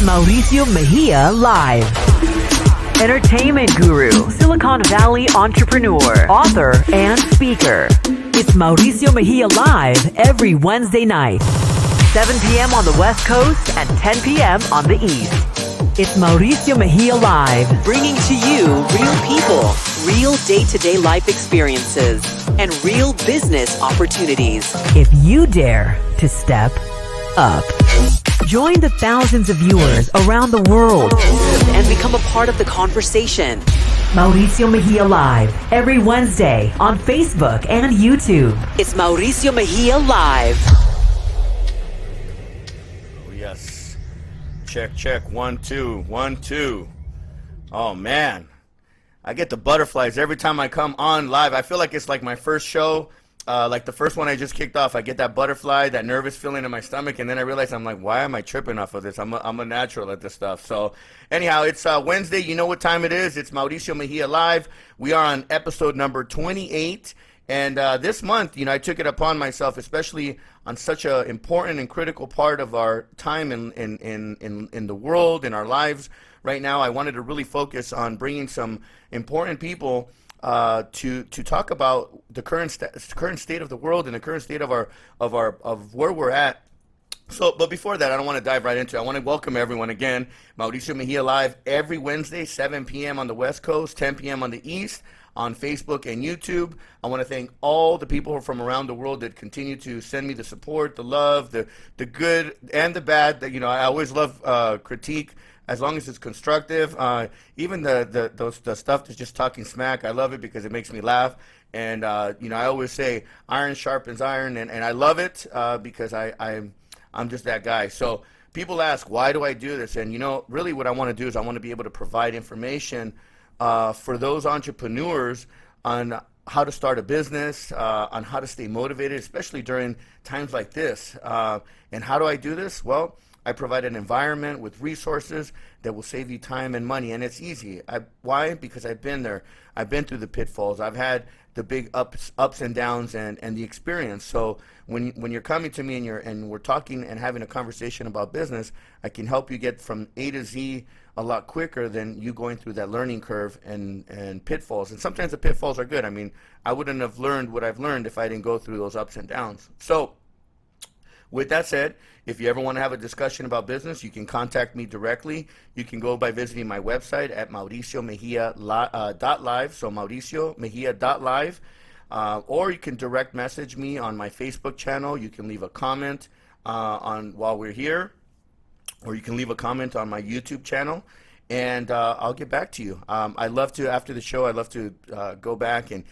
Mauricio Mejia Live. Entertainment guru, Silicon Valley entrepreneur, author, and speaker. It's Mauricio Mejia Live every Wednesday night, 7 p.m. on the West Coast and 10 p.m. on the East. It's Mauricio Mejia Live, bringing to you real people, real day-to-day life experiences, and real business opportunities. If you dare to step up. Join the thousands of viewers around the world and become a part of the conversation. Mauricio Mejia Live every Wednesday on Facebook and YouTube. It's Mauricio Mejia Live. Oh, yes. Check. 1, 2, 1, 2. Oh, man. I get the butterflies every time I come on live. I feel like it's like my first show. Like the first one I just kicked off, I get that butterfly, that nervous feeling in my stomach, and then I realize I'm like, why am I tripping off of this? I'm a natural at this stuff. So anyhow, it's Wednesday. You know what time it is. It's Mauricio Mejia Live. We are on episode number 28. And this month, I took it upon myself, especially on such an important and critical part of our time in the world, in our lives right now. I wanted to really focus on bringing some important people to talk about the current state of the world and the current state of where we're at. So, but before that, I don't want to dive right into it. I want to welcome everyone again. Mauricio Mejia Live every Wednesday, 7 p.m. on the West Coast, 10 p.m. on the East, on Facebook and YouTube. I want to thank all the people from around the world that continue to send me the support, the love, the good and the bad. That I always love critique. As long as it's constructive, even the stuff that's just talking smack, I love it because it makes me laugh. And I always say iron sharpens iron, and I love it because I'm just that guy. So people ask, why do I do this? And really what I want to do is I want to be able to provide information for those entrepreneurs on how to start a business, on how to stay motivated, especially during times like this. And how do I do this? Well, I provide an environment with resources that will save you time and money, and it's easy. Why? Because I've been there. I've been through the pitfalls. I've had the big ups and downs and the experience. So when you're coming to me and we're talking and having a conversation about business, I can help you get from A to Z a lot quicker than you going through that learning curve and pitfalls. And sometimes the pitfalls are good. I mean, I wouldn't have learned what I've learned if I didn't go through those ups and downs. So with that said, if you ever want to have a discussion about business, you can contact me directly. You can go by visiting my website at mauriciomejia.live, so mauriciomejia.live, or you can direct message me on my Facebook channel. You can leave a comment while we're here, or you can leave a comment on my YouTube channel, and I'll get back to you. I love to, after the show, I love to go back and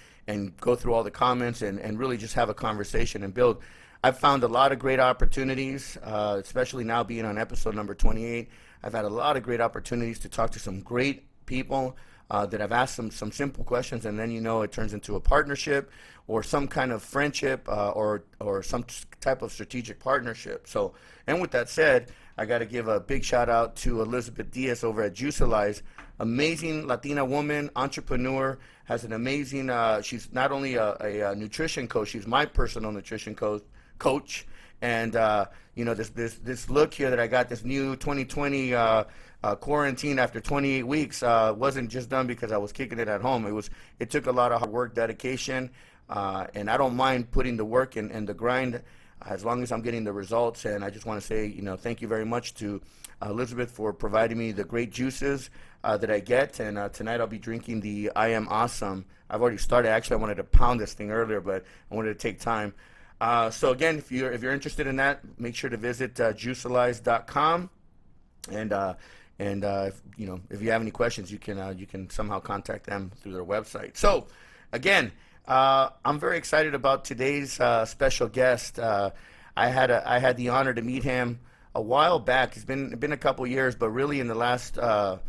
go through all the comments and really just have a conversation and build. I've found a lot of great opportunities, especially now being on episode number 28. I've had a lot of great opportunities to talk to some great people that I've asked some simple questions, and then it turns into a partnership or some kind of friendship or some type of strategic partnership. So, and with that said, I got to give a big shout out to Elizabeth Diaz over at Juicalize. Amazing Latina woman, entrepreneur, has an amazing, she's not only a nutrition coach, she's my personal nutrition coach, and this look here that I got, this new 2020 quarantine after 28 weeks, wasn't just done because I was kicking it at home. It took a lot of hard work, dedication, and I don't mind putting the work and the grind as long as I'm getting the results. And I just want to say thank you very much to Elizabeth for providing me the great juices that I get. And tonight I'll be drinking the I Am Awesome. I've already started. Actually, I wanted to pound this thing earlier, but I wanted to take time. So again, if you're interested in that, make sure to visit juicalize.com, and if you have any questions, you can somehow contact them through their website. So again, I'm very excited about today's special guest. I had the honor to meet him a while back. It's been a couple years, but really in the last 2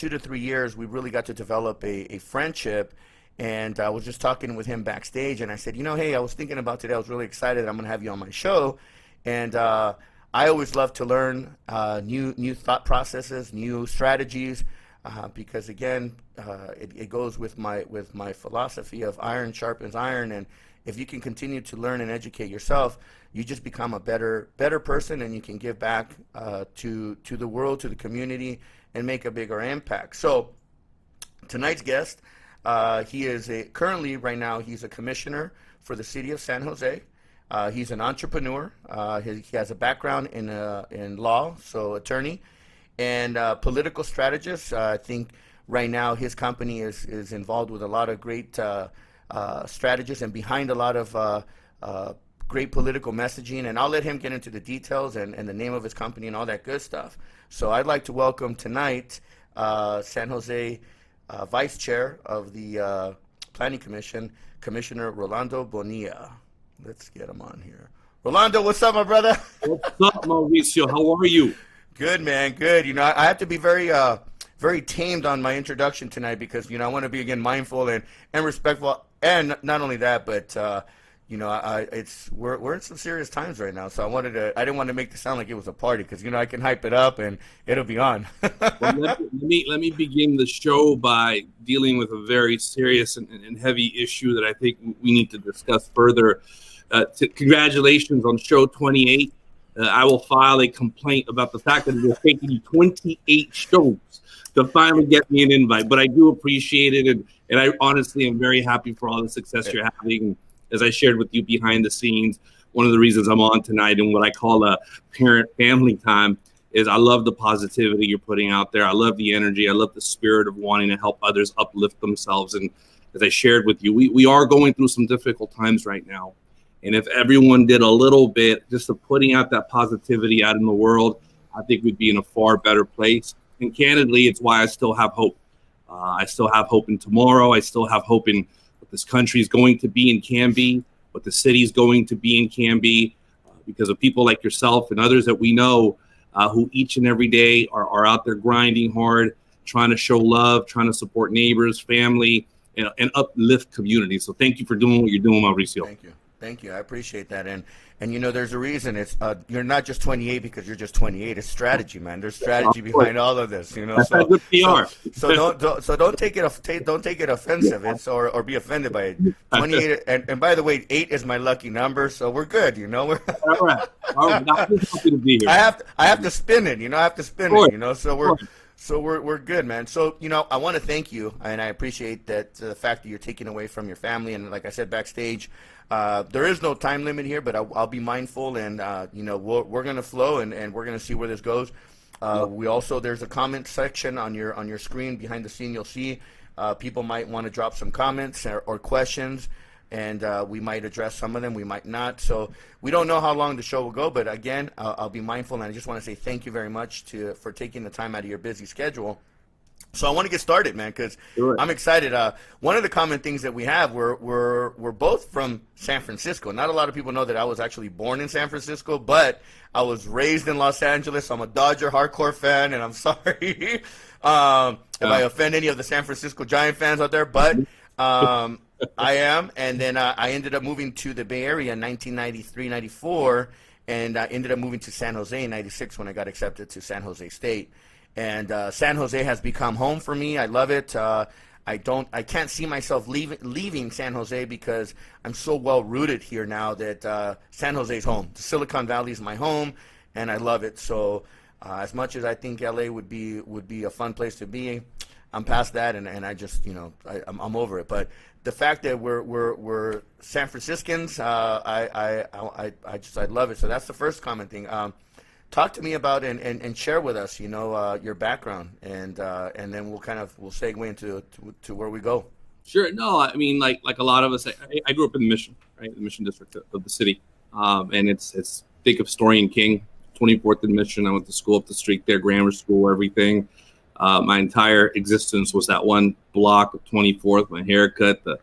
to 3 years, we really got to develop a friendship. And I was just talking with him backstage, and I said, hey, I was thinking about today. I was really excited that I'm going to have you on my show. And I always love to learn new thought processes, new strategies, because again, it goes with my philosophy of iron sharpens iron, and if you can continue to learn and educate yourself, you just become a better person, and you can give back to the world, to the community, and make a bigger impact. So tonight's guest, he is currently right now he's a commissioner for the city of San Jose. He's an entrepreneur. He has a background in law, so attorney, and political strategist. I think right now his company is involved with a lot of great strategists and behind a lot of great political messaging. And I'll let him get into the details and the name of his company and all that good stuff. So I'd like to welcome tonight San Jose Vice Chair of the Planning Commission, Commissioner Rolando Bonilla. Let's get him on here. Rolando, what's up, my brother? What's up, Mauricio? How are you? Good, man. Good. You know, I have to be very tamed on my introduction tonight because, you know, I want to be, again, mindful and respectful. And not only that, but, you know, we're in some serious times right now. So I didn't want to make this sound like it was a party because, you know, I can hype it up and it'll be on. Well, let me begin the show by dealing with a very serious and heavy issue that I think we need to discuss further. Congratulations on show 28. I will file a complaint about the fact that it has taken you 28 shows to finally get me an invite, but I do appreciate it, and I honestly am very happy for all the success you're having. As I shared with you behind the scenes, one of the reasons I'm on tonight and what I call a parent-family time is I love the positivity you're putting out there. I love the energy. I love the spirit of wanting to help others uplift themselves. And as I shared with you, we are going through some difficult times right now. And if everyone did a little bit just of putting out that positivity out in the world, I think we'd be in a far better place. And candidly, it's why I still have hope. I still have hope in tomorrow. I still have hope in what this country is going to be and can be, what the city is going to be and can be, because of people like yourself and others that we know who each and every day are out there grinding hard, trying to show love, trying to support neighbors, family, and uplift communities. So thank you for doing what you're doing, Mauricio. Thank you. Thank you. I appreciate that. And you know, there's a reason. It's you're not just 28 because you're just 28. It's strategy, man. There's strategy behind all of this. You know, so good PR. So don't take it offensive. It's or be offended by it. 28. And by the way, 8 is my lucky number, so we're good. You know, all right. I'm just happy to be here. I have to spin it. You know, I have to spin it. You know, so we're good, man. So, you know, I want to thank you, and I appreciate that the fact that you're taking away from your family. And like I said backstage, there is no time limit here, but I'll be mindful, and you know, we're gonna flow, and we're gonna see where this goes. There's a comment section on your screen behind the scene. You'll see people might want to drop some comments or questions, and we might address some of them. We might not. So we don't know how long the show will go, but again, I'll be mindful, and I just want to say thank you very much for taking the time out of your busy schedule. So I want to get started, man, because I'm excited. One of the common things that we have, we're both from San Francisco. Not a lot of people know that I was actually born in San Francisco, but I was raised in Los Angeles. I'm a Dodger hardcore fan, and I'm sorry if I offend any of the San Francisco Giant fans out there, but I am. And then I ended up moving to the Bay Area in 1993, 94, and I ended up moving to San Jose in 96 when I got accepted to San Jose State. And San Jose has become home for me. I love it. I can't see myself leaving San Jose because I'm so well rooted here now that San Jose's home. The Silicon Valley is my home, and I love it. So as much as I think LA would be a fun place to be, I'm past that, and I just, you know, I'm over it. But the fact that we're San Franciscans, I love it. So that's the first common thing. Talk to me about and share with us, you know, your background, and then we'll segue into where we go. Sure. No, I mean, like a lot of us, I grew up in the Mission, right, the Mission District of the city, and it's think of Story and King, 24th and Mission. I went to school up the street there, grammar school, everything. My entire existence was that one block of 24th. My haircut, the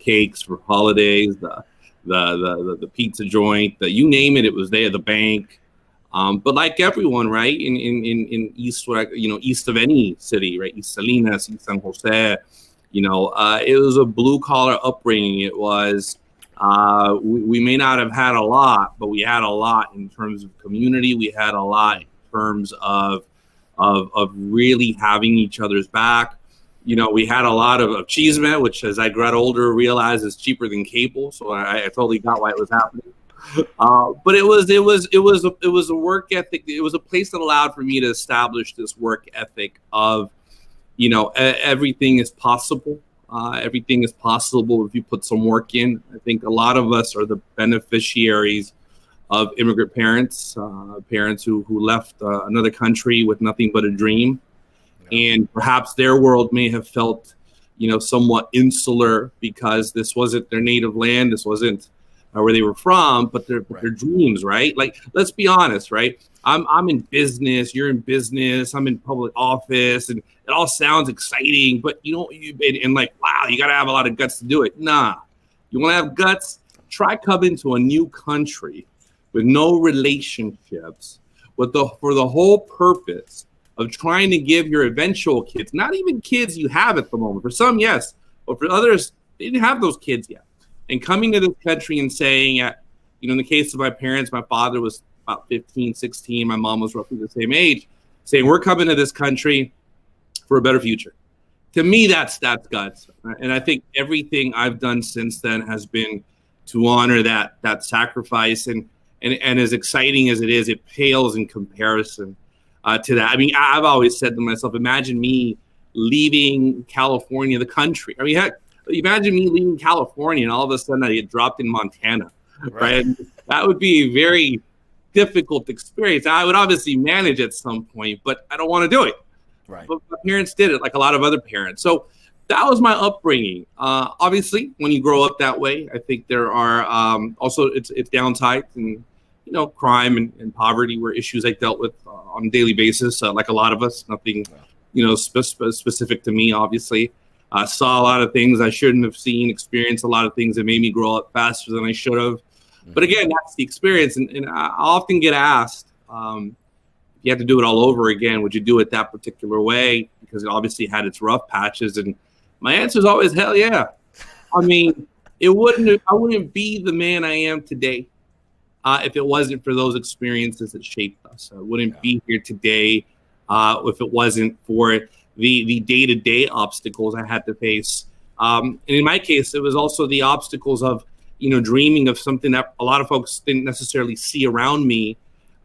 cakes for holidays, the pizza joint, you name it, it was there. The bank. But like everyone, right, in East, you know, east of any city, right, East Salinas, East San Jose, you know, it was a blue collar upbringing. It was, we may not have had a lot, but we had a lot in terms of community. We had a lot in terms of of really having each other's back. You know, we had a lot of achievement, which as I got older, realized is cheaper than cable. So I totally got why it was happening. But it was a work ethic. It was a place that allowed for me to establish this work ethic of, you know, everything is possible. Everything is possible if you put some work in. I think a lot of us are the beneficiaries of immigrant parents, parents who left another country with nothing but a dream. And perhaps their world may have felt, you know, somewhat insular because this wasn't their native land. This wasn't where they were from, but their dreams, right? Like, let's be honest, right? I'm in business, you're in business, I'm in public office, and it all sounds exciting, but you know, and like, wow, you got to have a lot of guts to do it. Nah, you want to have guts? Try coming to a new country with no relationships, for the whole purpose of trying to give your eventual kids, not even kids you have at the moment, for some, yes, but for others, they didn't have those kids yet. And coming to this country and saying, you know, in the case of my parents, my father was about 15, 16, my mom was roughly the same age, saying, we're coming to this country for a better future. To me, that's guts. And I think everything I've done since then has been to honor that sacrifice. And as exciting as it is, it pales in comparison to that. I mean, I've always said to myself, imagine me leaving California, the country. I mean, heck, imagine me leaving California and all of a sudden I get dropped in Montana, right? That would be a very difficult experience. I would obviously manage at some point, but I don't want to do it. Right. But my parents did it, like a lot of other parents. So that was my upbringing. Obviously, when you grow up that way, I think there are also it's downsides, and you know, crime and poverty were issues I dealt with on a daily basis, like a lot of us. Nothing, you know, specific to me, obviously. Saw a lot of things I shouldn't have seen, experienced a lot of things that made me grow up faster than I should have. But again, that's the experience. And I often get asked, if you had to do it all over again, would you do it that particular way? Because it obviously had its rough patches. And my answer is always, hell yeah. I mean, I wouldn't be the man I am today if it wasn't for those experiences that shaped us. I wouldn't be here today if it wasn't for the day-to-day obstacles I had to face. And in my case, it was also the obstacles of, you know, dreaming of something that a lot of folks didn't necessarily see around me.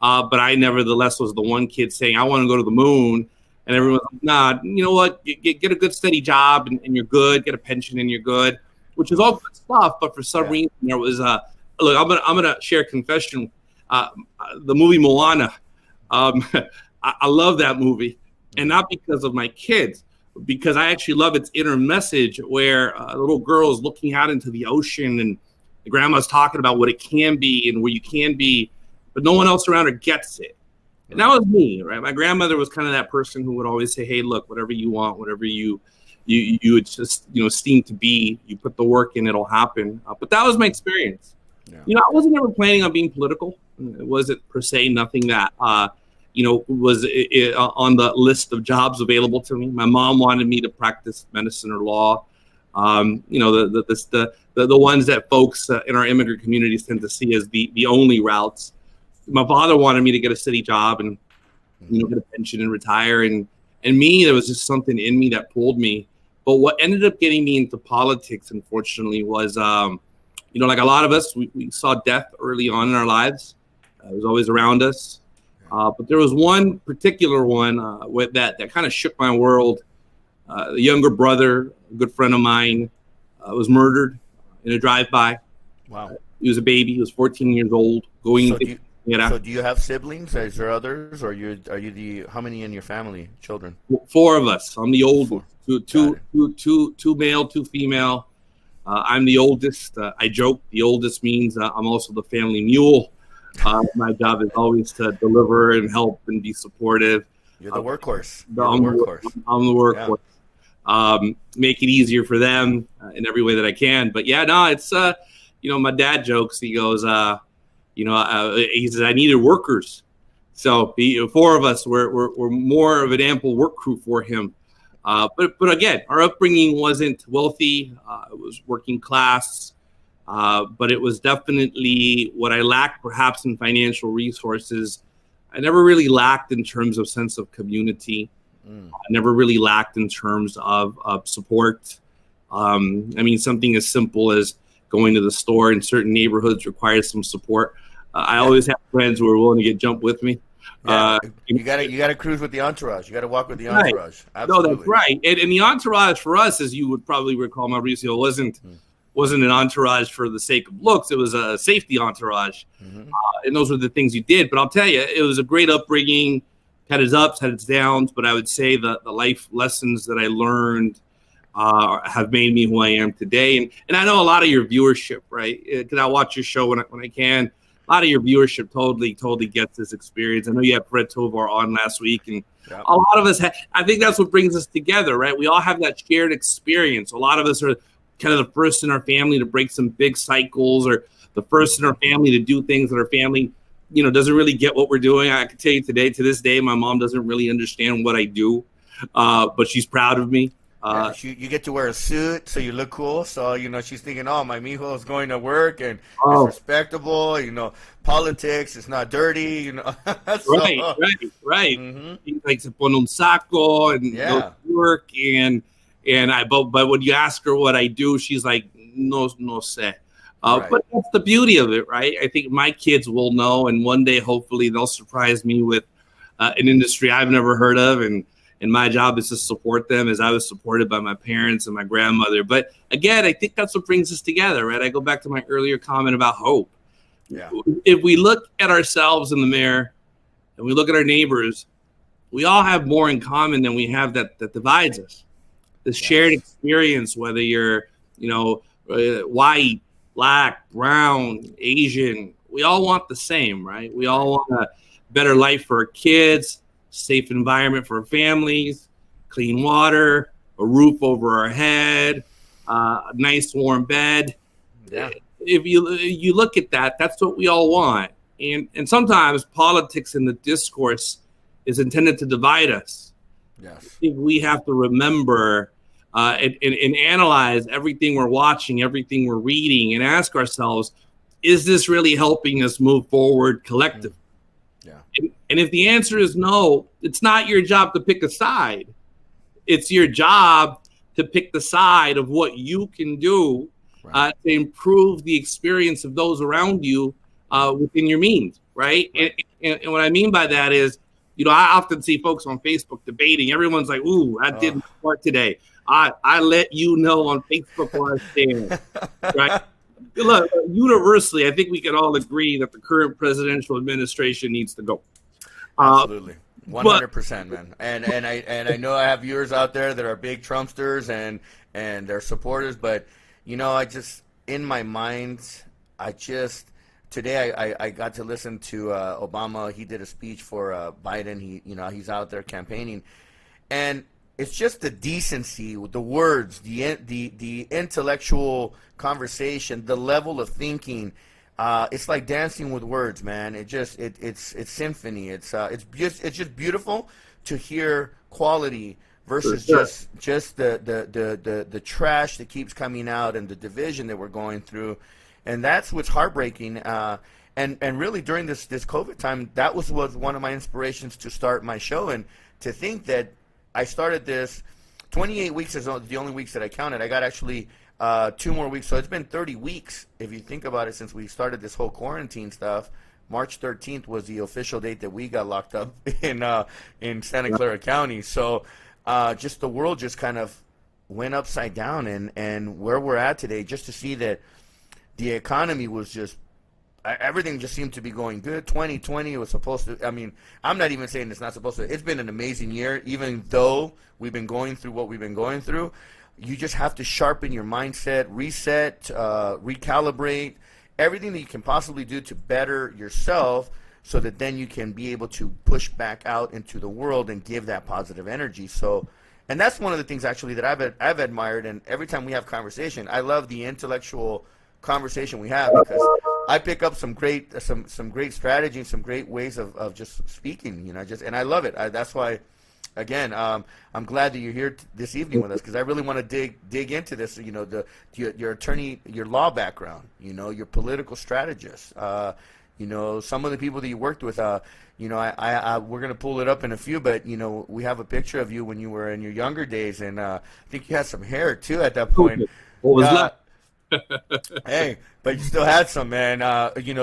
But I nevertheless was the one kid saying, I want to go to the moon. And everyone's like, nah, you know what? Get a good steady job and you're good. Get a pension and you're good, which is all good stuff. But for some reason, there was look, I'm gonna share a confession. The movie Moana, I love that movie. And not because of my kids, but because I actually love its inner message where a little girl is looking out into the ocean and the grandma's talking about what it can be and where you can be, but no one else around her gets it. And that was me, right? My grandmother was kind of that person who would always say, hey, look, whatever you want, whatever you just, you know, esteem to be, you put the work in, it'll happen. But that was my experience. Yeah. You know, I wasn't ever planning on being political. It wasn't per se nothing that, you know, was on the list of jobs available to me. My mom wanted me to practice medicine or law. You know, the ones that folks in our immigrant communities tend to see as the only routes. My father wanted me to get a city job and, you know, get a pension and retire. And me, there was just something in me that pulled me. But what ended up getting me into politics, unfortunately, was, you know, like a lot of us, we saw death early on in our lives. It was always around us. But there was one particular one that kind of shook my world. A younger brother, a good friend of mine, was murdered in a drive-by. Wow. He was a baby. He was 14 years old. So do you have siblings? Is there others? Or are you how many in your family, children? 4 of us. I'm the oldest. Two male, 2 female. I'm the oldest. I joke the oldest means I'm also the family mule. My job is always to deliver and help and be supportive. You're the workhorse. I'm the workhorse. Yeah. Make it easier for them in every way that I can. But yeah, no, it's you know, my dad jokes. He goes, you know, he says I needed workers. So 4 of us were more of an ample work crew for him. But again, our upbringing wasn't wealthy. It was working class. But it was definitely what I lacked, perhaps in financial resources. I never really lacked in terms of sense of community. I never really lacked in terms of support. I mean, something as simple as going to the store in certain neighborhoods requires some support. I always have friends who are willing to get jumped with me. Yeah, you gotta cruise with the entourage. You gotta walk with the entourage. Right. Absolutely. No, that's right. And the entourage for us, as you would probably recall, Mauricio, wasn't an entourage for the sake of looks. It was a safety entourage, and those were the things you did. But I'll tell you, it was a great upbringing. Had its ups, had its downs, but I would say the life lessons that I learned have made me who I am today. And I know a lot of your viewership, right? Because I watch your show when I can. A lot of your viewership totally gets this experience. I know you had Fred Tovar on last week, and a lot of us I think that's what brings us together, right? We all have that shared experience. A lot of us are kind of the first in our family to break some big cycles, or the first in our family to do things that our family, doesn't really get what we're doing. I can tell you to this day, my mom doesn't really understand what I do, but she's proud of me. You get to wear a suit, so you look cool. So, she's thinking, oh, my mijo is going to work and it's respectable. Politics, it's not dirty. So, right. He likes to put on saco and go to work. But when you ask her what I do, she's like, no sé. But that's the beauty of it, right? I think my kids will know, and one day, hopefully, they'll surprise me with an industry I've never heard of, and my job is to support them as I was supported by my parents and my grandmother. But again, I think that's what brings us together, right? I go back to my earlier comment about hope. Yeah. If we look at ourselves in the mirror and we look at our neighbors, we all have more in common than we have that divides us. This shared experience, whether you're, white, black, brown, Asian, we all want the same, right? We all want a better life for our kids, safe environment for our families, clean water, a roof over our head, a nice warm bed. Yeah. If you look at that, that's what we all want. And sometimes politics in the discourse is intended to divide us. Yes. I think we have to remember and analyze everything we're watching, everything we're reading, and ask ourselves, is this really helping us move forward collectively? Yeah. And if the answer is no, it's not your job to pick a side. It's your job to pick the side of what you can do to improve the experience of those around you within your means, right? And what I mean by that is, I often see folks on Facebook debating. Everyone's like, ooh, I didn't work today. I let you know on Facebook where I stand, right? Look, universally, I think we can all agree that the current presidential administration needs to go. Absolutely, 100%, man. And I know I have viewers out there that are big Trumpsters and they're supporters, but I just, in my mind, today I got to listen to Obama. He did a speech for Biden. He's out there campaigning, and it's just the decency, the words, the intellectual conversation, the level of thinking. It's like dancing with words, man. It's symphony. It's just beautiful to hear quality versus just the trash that keeps coming out and the division that we're going through, and that's what's heartbreaking. And really during this COVID time, that was one of my inspirations to start my show, and to think that I started this 28 weeks is the only weeks that I counted. I got actually 2 more weeks, so it's been 30 weeks if you think about it since we started this whole quarantine stuff. March 13th was the official date that we got locked up in Santa Clara County. So just the world just kind of went upside down, and where we're at today, just to see that the economy was just, everything just seemed to be going good. 2020 was supposed to, I'm not even saying it's not supposed to. It's been an amazing year, even though we've been going through what we've been going through. You just have to sharpen your mindset, reset, recalibrate, everything that you can possibly do to better yourself, so that then you can be able to push back out into the world and give that positive energy. So, and that's one of the things actually that I've admired, and every time we have conversation, I love the intellectual conversation we have, because I pick up some great strategy and some great ways of just speaking, and I love it. That's why, again, I'm glad that you're here this evening with us, because I really want to dig into this. Your attorney, your law background, your political strategist, some of the people that you worked with. We're gonna pull it up in a few, but we have a picture of you when you were in your younger days, and I think you had some hair too at that point. What was left? Hey, but you still had some, man.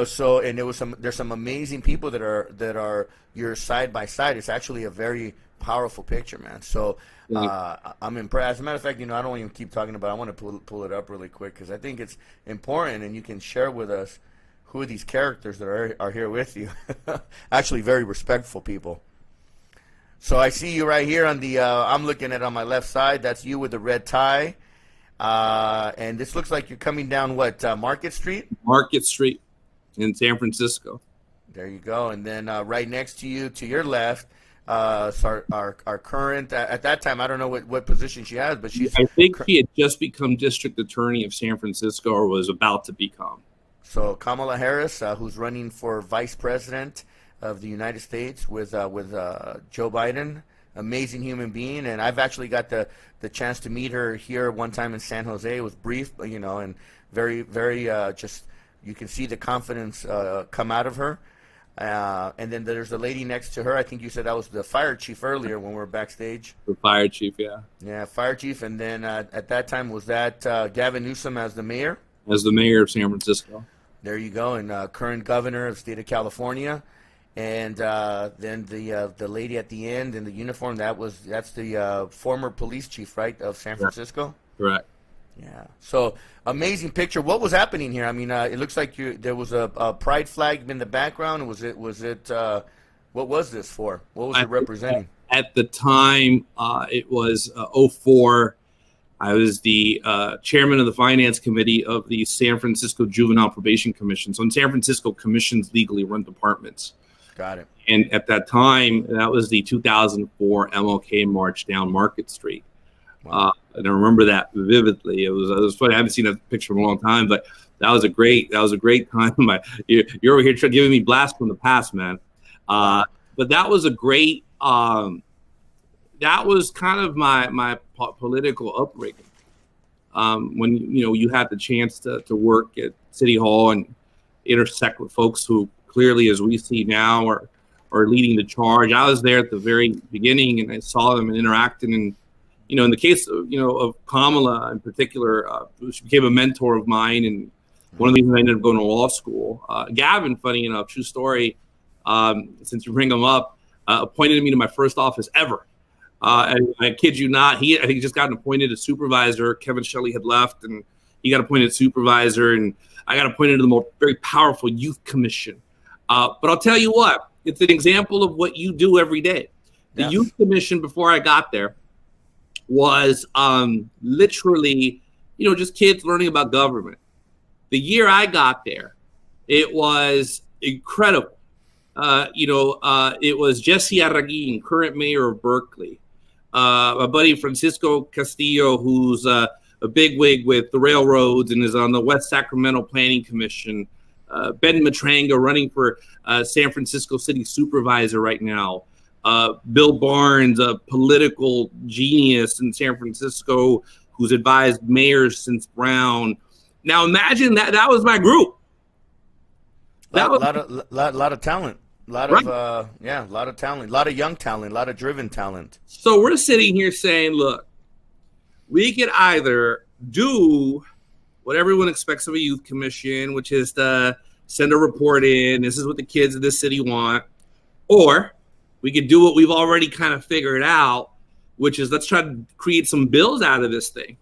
So, and there's some amazing people that are your side by side. It's actually a very powerful picture, man. So I'm impressed. As a matter of fact, I don't even keep talking about it. I want to pull it up really quick because I think it's important, and you can share with us who are these characters that are here with you. Actually, very respectful people. So I see you right here on the. I'm looking at it on my left side. That's you with the red tie. And this looks like you're coming down Market Street? Market Street in San Francisco. There you go. And then right next to you, to your left, our current, at that time, I don't know what position she has, but I think she had just become district attorney of San Francisco or was about to become. So Kamala Harris, who's running for vice president of the United States with Joe Biden. Amazing human being, and I've actually got the chance to meet her here one time in San Jose. It was brief, and very, very just you can see the confidence come out of her. And then there's a lady next to her. I think you said that was the fire chief earlier when we were backstage. The fire chief, yeah. Yeah, fire chief. And then at that time, was that Gavin Newsom as the mayor? As the mayor of San Francisco. There you go, and current governor of the state of California. And then the lady at the end in the uniform, that's the former police chief, right, of San Francisco? Correct. Yeah. So amazing picture. What was happening here? I mean, it looks like there was a pride flag in the background. Was it? What was this for? What was it representing? At the time, it was 04. I was the chairman of the finance committee of the San Francisco Juvenile Probation Commission. So in San Francisco, commissions legally run departments. Got it. And at that time, that was the 2004 MLK March down Market Street. Wow. And I remember that vividly. It was funny. I haven't seen that picture in a long time, but that was a great time. You're over here giving me blasts from the past, man. But that was a great. That was kind of my political upbringing. When you had the chance to work at City Hall and intersect with folks who clearly, as we see now, are leading the charge. I was there at the very beginning, and I saw them and interacting. And in the case of Kamala in particular, she became a mentor of mine, and one of the reasons I ended up going to law school. Gavin, funny enough, true story. Since you bring him up, appointed me to my first office ever. And I kid you not, I think he just got appointed as supervisor. Kevin Shelley had left, and he got appointed supervisor, and I got appointed to the very powerful youth commission. But I'll tell you what, it's an example of what you do every day. The youth commission, before I got there, was literally, just kids learning about government. The year I got there, it was incredible. It was Jesse Arreguin, current mayor of Berkeley. My buddy Francisco Castillo, who's a bigwig with the railroads and is on the West Sacramento Planning Commission. Ben Matranga running for San Francisco City Supervisor right now. Bill Barnes, a political genius in San Francisco who's advised mayors since Brown. Now imagine that was my group. A lot of talent. A lot of talent, a lot of young talent, a lot of driven talent. So we're sitting here saying, look, we could either do what everyone expects of a youth commission, which is to send a report in. This is what the kids of this city want. Or we could do what we've already kind of figured out, which is let's try to create some bills out of this thing.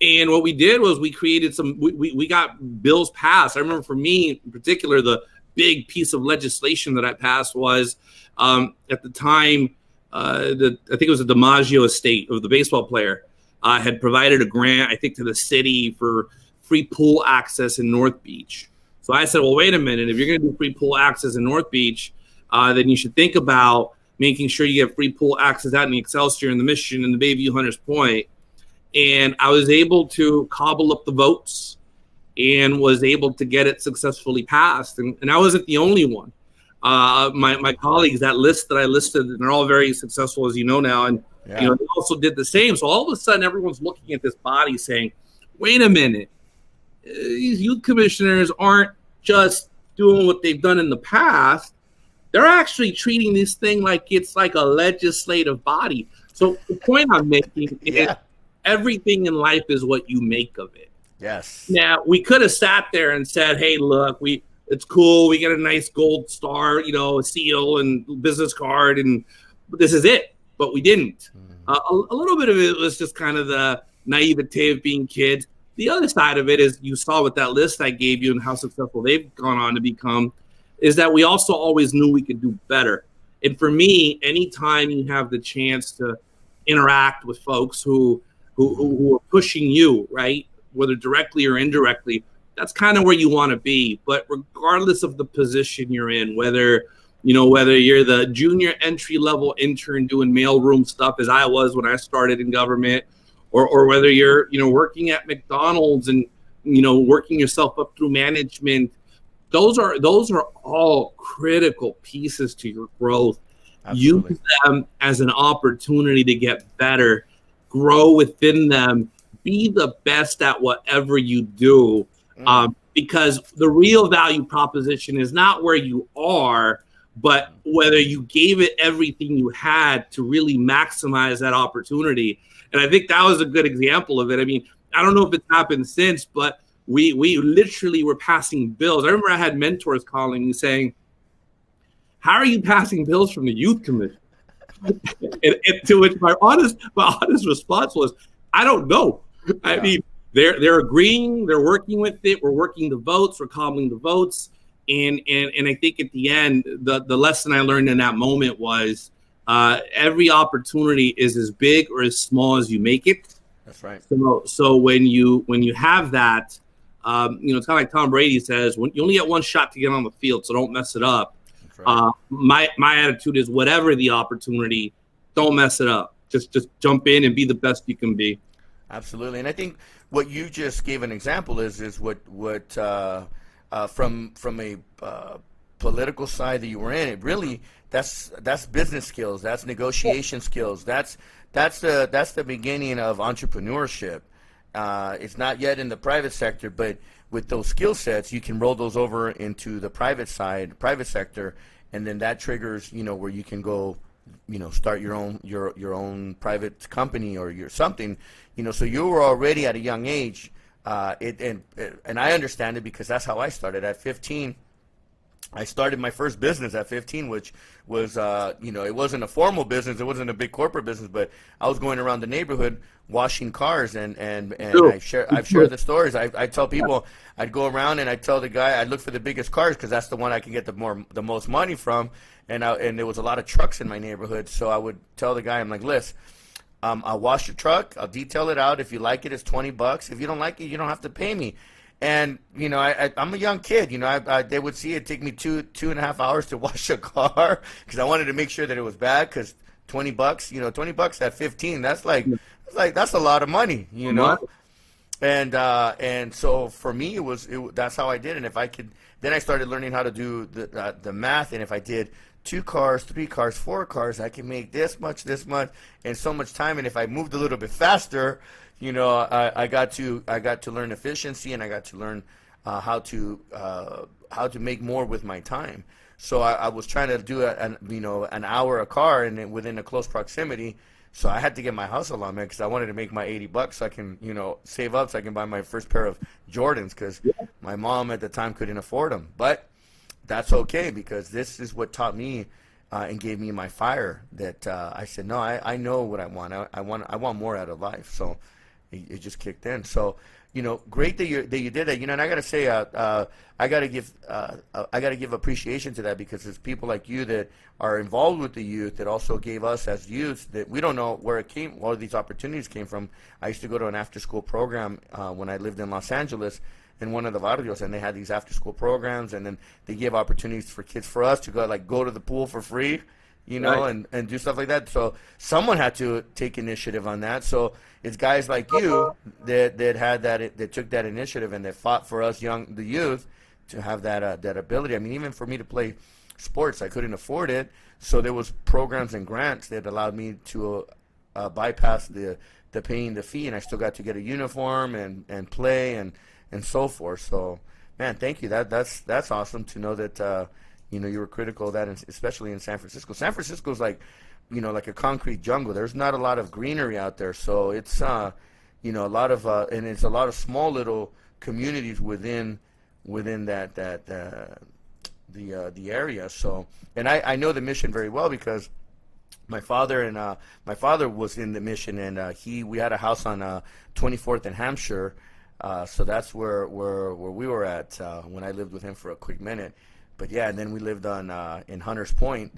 And what we did was we created we got bills passed. I remember for me in particular, the big piece of legislation that I passed was at the time, I think it was the DiMaggio estate of the baseball player had provided a grant, I think, to the city for free pool access in North Beach. So I said, well, wait a minute. If you're going to do free pool access in North Beach, then you should think about making sure you get free pool access out in the Excelsior and the Mission and the Bayview Hunters Point. And I was able to cobble up the votes and was able to get it successfully passed. And I wasn't the only one. My colleagues, that list that I listed, and they're all very successful, as you know now, and they also did the same. So all of a sudden, everyone's looking at this body saying, wait a minute, these youth commissioners aren't just doing what they've done in the past, they're actually treating this thing like it's like a legislative body. So the point I'm making is everything in life is what you make of it. Yes. Now, we could have sat there and said, hey, look, it's cool. We get a nice gold star, a seal and business card, and this is it. But we didn't. A little bit of it was just kind of the naivete of being kids. The other side of it is you saw with that list I gave you and how successful they've gone on to become, is that we also always knew we could do better. And for me, anytime you have the chance to interact with folks who are pushing you, right, whether directly or indirectly, that's kind of where you want to be. But regardless of the position you're in, whether you're the junior entry level intern doing mailroom stuff as I was when I started in government, or whether you're working at McDonald's and working yourself up through management, those are all critical pieces to your growth. Absolutely. Use them as an opportunity to get better, grow within them, be the best at whatever you do. Because the real value proposition is not where you are, but whether you gave it everything you had to really maximize that opportunity. And I think that was a good example of it. I mean, I don't know if it's happened since, but we literally were passing bills. I remember I had mentors calling me saying, how are you passing bills from the youth commission? and to which my honest response was, I don't know. I mean, they're agreeing, they're working with it. We're working the votes, we're calling the votes. And I think at the end, the lesson I learned in that moment was every opportunity is as big or as small as you make it. That's right. So when you have that, it's kind of like Tom Brady says, when you only get one shot to get on the field, so don't mess it up. Right. My attitude is whatever the opportunity, don't mess it up. Just jump in and be the best you can be. Absolutely. And I think what you just gave an example is what from a political side that you were in, it really that's business skills, that's negotiation skills, that's the beginning of entrepreneurship. It's not yet in the private sector, but with those skill sets, you can roll those over into the private sector, and then that triggers, where you can go, start your own private company or your something, so you were already at a young age. And I understand it because that's how I started at 15. I started my first business at 15, which was, it wasn't a formal business. It wasn't a big corporate business, but I was going around the neighborhood washing cars, and I've shared the stories. I tell people, I'd go around and I'd tell the guy, I'd look for the biggest cars because that's the one I can get the most money from. And there was a lot of trucks in my neighborhood. So I would tell the guy, I'm like, listen, I'll wash your truck. I'll detail it out. If you like it, it's $20. If you don't like it, you don't have to pay me. And, I'm a young kid. They would see it take me 2.5 hours to wash a car because I wanted to make sure that it was bad because $20, $20 at 15, that's a lot of money, And so for me, that's how I did. And if I could, then I started learning how to do the math. And if I did 2 cars, 3 cars, 4 cars, I can make this much, and so much time. And if I moved a little bit faster, I got to learn efficiency, and I got to learn how to make more with my time. So I was trying to do an hour a car, and then within a close proximity. So I had to get my hustle on, man, because I wanted to make my $80 so I can, save up so I can buy my first pair of Jordans because my mom at the time couldn't afford them. But that's okay because this is what taught me and gave me my fire that I said, no, I know what I want. I want more out of life. So it just kicked in. So, great that you did that. And I gotta say, I gotta give appreciation to that because it's people like you that are involved with the youth that also gave us as youth that we don't know where these opportunities came from. I used to go to an after-school program when I lived in Los Angeles in one of the barrios, and they had these after-school programs, and then they give opportunities for us to go to the pool for free. Right. and do stuff like that. So someone had to take initiative on that. So it's guys like you that took that initiative and that fought for us the youth to have that ability. I mean, even for me to play sports, I couldn't afford it. So there was programs and grants that allowed me to bypass the paying the fee, and I still got to get a uniform and play and so forth. So Man, thank you. That's awesome to know that you were critical of that, especially in San Francisco. San Francisco's like, like a concrete jungle. There's not a lot of greenery out there, so it's a lot of and it's a lot of small little communities within the area. So, and I know the mission very well because my father was in the mission, and we had a house on 24th and Hampshire. So that's where we were at when I lived with him for a quick minute. But yeah, and then we lived on in Hunters Point,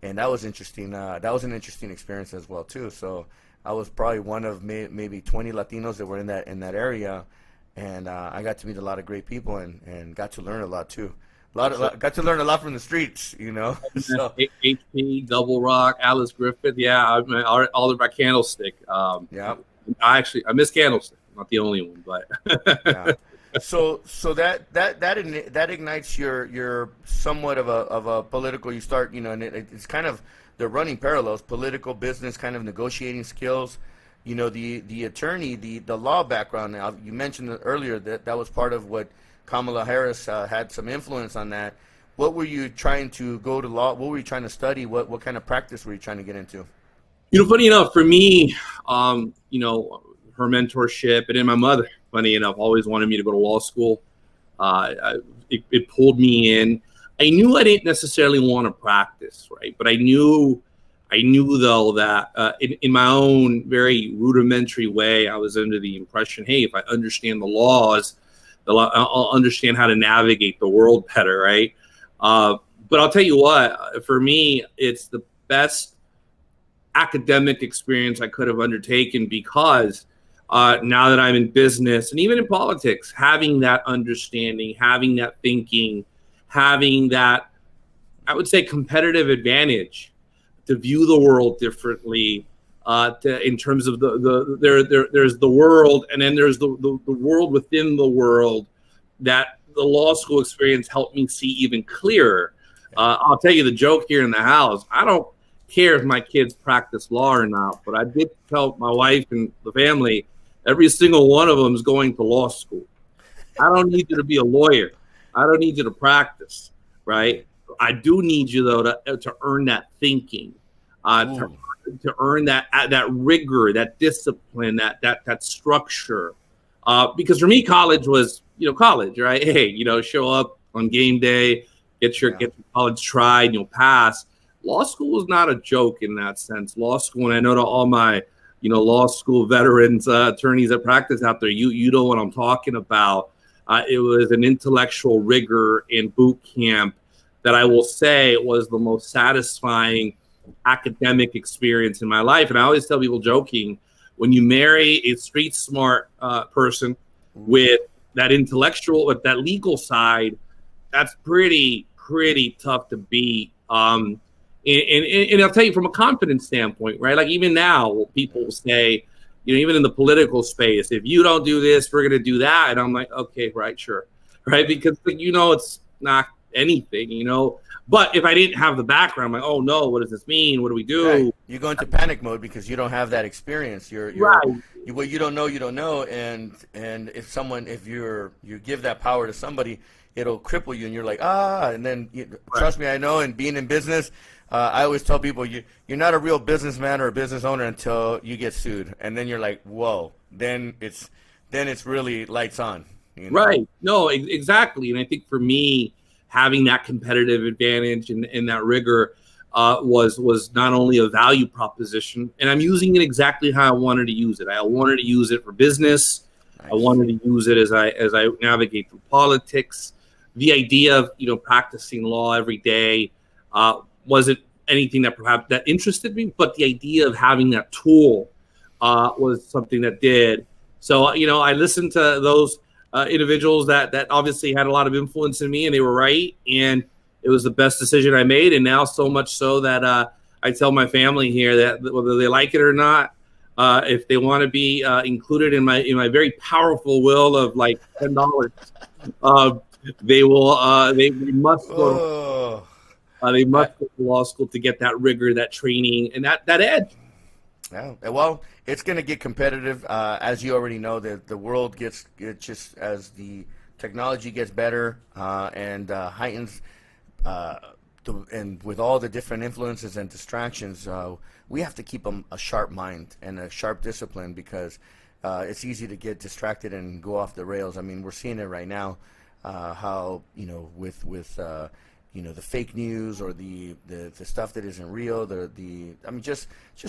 and that was interesting. That was an interesting experience as well too. So I was probably one of maybe 20 Latinos that were in that area, and I got to meet a lot of great people and got to learn a lot too. Got to learn a lot from the streets, So. HP, Double Rock, Alice Griffith, yeah, I mean, all about Candlestick. Yeah, I miss Candlestick. Not the only one, but yeah. So that ignites your somewhat of a political. You start, and it's kind of they're running parallels: political, business, kind of negotiating skills. The attorney, the law background. Now, you mentioned earlier that was part of what Kamala Harris had some influence on that. What were you trying to go to law? What were you trying to study? What kind of practice were you trying to get into? Funny enough, for me, her mentorship, and then my mother, funny enough, always wanted me to go to law school. It pulled me in. I knew I didn't necessarily want to practice, right? But I knew though that in my own very rudimentary way, I was under the impression, hey, if I understand the laws, I'll understand how to navigate the world better, right? But I'll tell you what, for me, it's the best academic experience I could have undertaken because now that I'm in business and even in politics, having that understanding, having that thinking, having that, I would say, competitive advantage to view the world differently, in terms of there's the world, and then there's the world within the world that the law school experience helped me see even clearer. I'll tell you the joke here in the house. I don't care if my kids practice law or not, but I did tell my wife and the family, every single one of them is going to law school. I don't need you to be a lawyer. I don't need you to practice, right? I do need you, though, to earn that thinking, to earn that rigor, that discipline, that structure. Because for me, college was, college, right? Hey, show up on game day, get your college tried, you'll pass. Law school is not a joke in that sense. Law school, and I know to all my, law school veterans, attorneys that practice out there, you know what I'm talking about. It was an intellectual rigor in boot camp that I will say was the most satisfying academic experience in my life. And I always tell people joking, when you marry a street smart person with that intellectual, with that legal side, that's pretty tough to beat. And I'll tell you from a confidence standpoint, right? Like even now, people say, even in the political space, if you don't do this, we're going to do that. And I'm like, okay, right, sure. Right. Because, it's not anything, But if I didn't have the background, I'm like, oh no, what does this mean? What do we do? Right. You go into panic mode because you don't have that experience. You're right. What you don't know. And if you give that power to somebody, it'll cripple you, and you're like, and then trust me, I know. And being in business, I always tell people you're not a real businessman or a business owner until you get sued, and then you're like, whoa, then it's really lights on. Right. No, exactly. And I think for me, having that competitive advantage and that rigor was not only a value proposition, and I'm using it exactly how I wanted to use it. I wanted to use it for business. Nice. I wanted to use it as I navigate through politics. The idea of practicing law every day wasn't anything that perhaps that interested me, but the idea of having that tool was something that did. So I listened to those individuals that obviously had a lot of influence in me, and they were right, and it was the best decision I made. And now so much so that I tell my family here that whether they like it or not, if they want to be included in my very powerful will of like $10, they will. They must go. They must go to law school to get that rigor, that training, and that edge. Yeah. Well, it's going to get competitive, as you already know. The world gets just as the technology gets better and heightens, and with all the different influences and distractions, we have to keep a sharp mind and a sharp discipline, because it's easy to get distracted and go off the rails. I mean, we're seeing it right now, how, with the fake news or the stuff that isn't real, I mean, just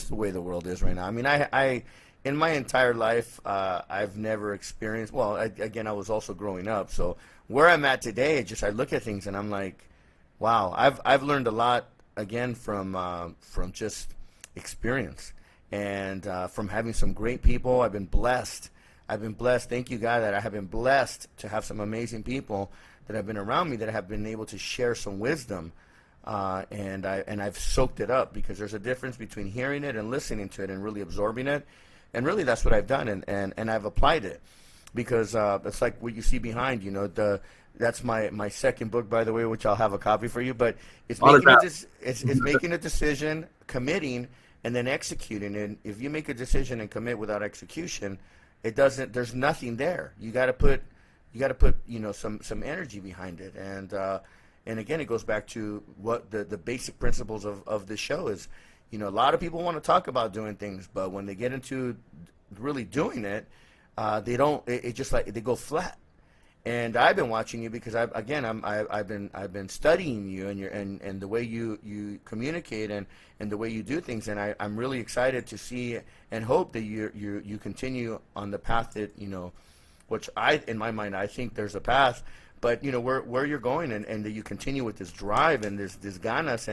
the way the world is right now. I mean, I in my entire life, I've never experienced, well, again, I was also growing up, so where I'm at today, I look at things and I'm like, wow, I've learned a lot, again, from just experience, and from having some great people. I've been blessed. Thank you, God, that I have been blessed to have some amazing people that have been around me that have been able to share some wisdom, and I've soaked it up, because there's a difference between hearing it and listening to it and really absorbing it, and really that's what I've done, and I've applied it, because it's like what you see behind, that's my second book, by the way, which I'll have a copy for you, but it's making a decision, committing, and then executing. And if you make a decision and commit without execution, there's nothing there. You got to put some energy behind it, and again, it goes back to what the basic principles of this show is. A lot of people want to talk about doing things, but when they get into really doing it, they don't. It just like they go flat. And I've been watching you, because I've been studying you and the way you communicate and the way you do things, and I'm really excited to see and hope that you continue on the path that which in my mind, I think there's a path, but where you're going, and that you continue with this drive and this ganas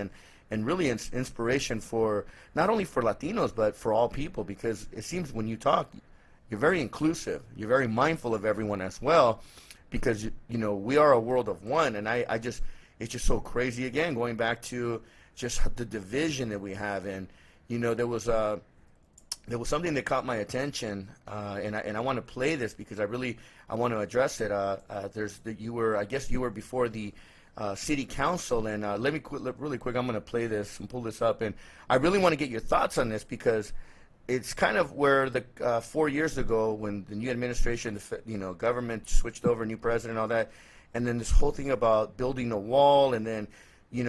and really inspiration for not only for Latinos but for all people, because it seems when you talk, you're very inclusive, you're very mindful of everyone as well, because we are a world of one, and it's just so crazy, again, going back to just the division that we have. And there was something that caught my attention, and I want to play this because I want to address it. I guess you were before the city council, and let me really quick, I'm going to play this and pull this up, and I really want to get your thoughts on this, because it's kind of where the 4 years ago, when the new administration, government switched over, new president, all that, and then this whole thing about building a wall, and then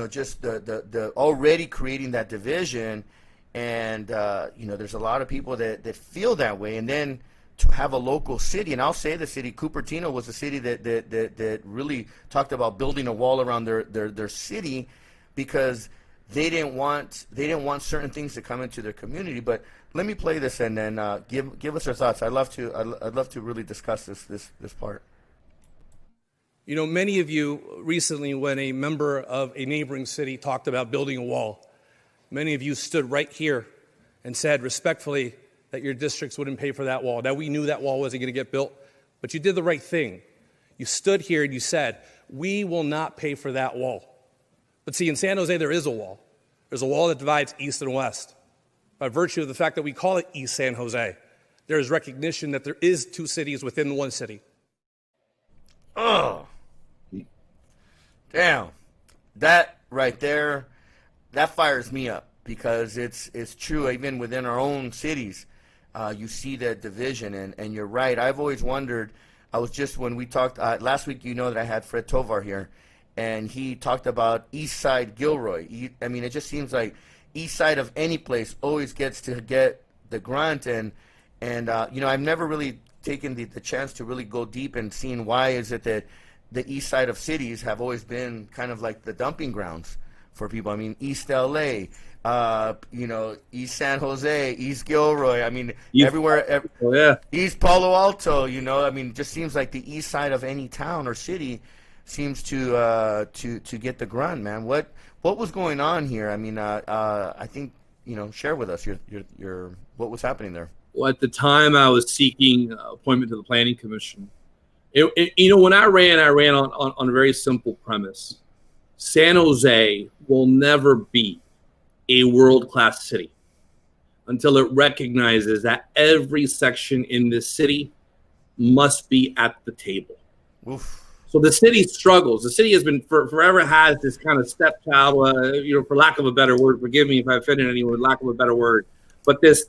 just the already creating that division, and there's a lot of people that feel that way, and then to have a local city, and I'll say the city, Cupertino was a city that really talked about building a wall around their city, because they didn't want certain things to come into their community. But let me play this, and then give us your thoughts. I'd love to really discuss this part. Many of you recently, when a member of a neighboring city talked about building a wall, many of you stood right here and said respectfully that your districts wouldn't pay for that wall. Now, we knew that wall wasn't going to get built, but you did the right thing. You stood here and you said, we will not pay for that wall. But see, in San Jose, there is a wall. There's a wall that divides east and west. By virtue of the fact that we call it East San Jose, there is recognition that there is two cities within one city. Oh, damn. That right there, that fires me up, because it's true, even within our own cities, you see that division, and you're right. I've always wondered, when we talked last week, that I had Fred Tovar here, and he talked about East Side Gilroy. It just seems like East Side of any place always gets to get the grunt, and I've never really taken the chance to really go deep and seeing why is it that the East Side of cities have always been kind of like the dumping grounds for people. East LA, East San Jose, East Gilroy. Everywhere. East Palo Alto. Just seems like the east side of any town or city seems to get the grunt, man. What was going on here? I think share with us your what was happening there. Well, at the time, I was seeking appointment to the Planning Commission. When I ran on a very simple premise. San Jose will never be a world-class city until it recognizes that every section in this city must be at the table. Oof. So the city struggles. The city has been forever has this kind of stepchild, for lack of a better word. Forgive me if I offended anyone, lack of a better word. But this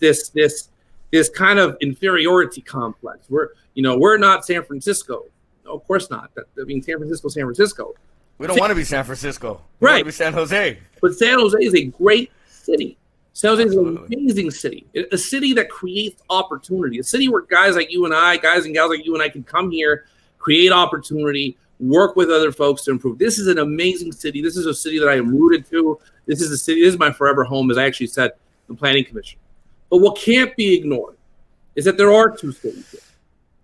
kind of inferiority complex. We're not San Francisco. of course not. I mean, San Francisco. We don't want to be San Francisco. We Right. want to be San Jose. But San Jose is a great city. San Jose is an Absolutely. amazing city. A city that creates opportunity. A city where guys like you and I, guys and gals like you and I can come here, create opportunity, work with other folks to improve. This is an amazing city. This is a city that I am rooted to. This is a city. This is my forever home, as I actually said, the Planning Commission. But what can't be ignored is that there are two cities here.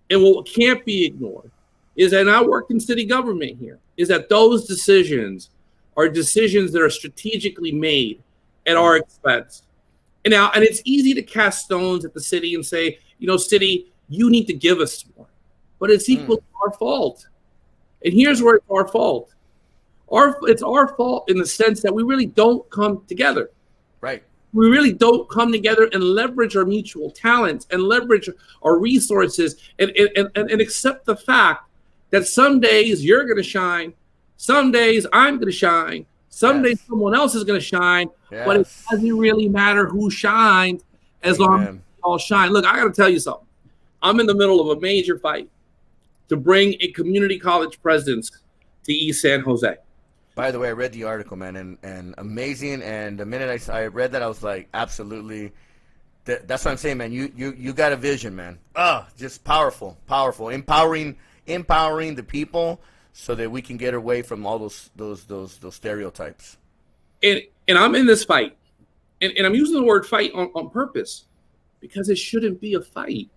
And what can't be ignored is that, and I work in city government here, is that those decisions are decisions that are strategically made at our expense. And it's easy to cast stones at the city and say, city, you need to give us more. But it's equal to our fault. And here's where it's our fault. It's our fault in the sense that we really don't come together. Right. We really don't come together and leverage our mutual talents and leverage our resources and accept the fact that some days you're going to shine, some days I'm going to shine, some days someone else is going to shine, but it doesn't really matter who shines as long as we all shine. Look, I got to tell you something. I'm in the middle of a major fight to bring a community college presence to East San Jose. By the way, I read the article, man, and amazing. And the minute I read that, I was like, absolutely. That's what I'm saying, man. You got a vision, man. Just powerful, empowering the people so that we can get away from all those stereotypes. And I'm in this fight, and I'm using the word fight on purpose because it shouldn't be a fight.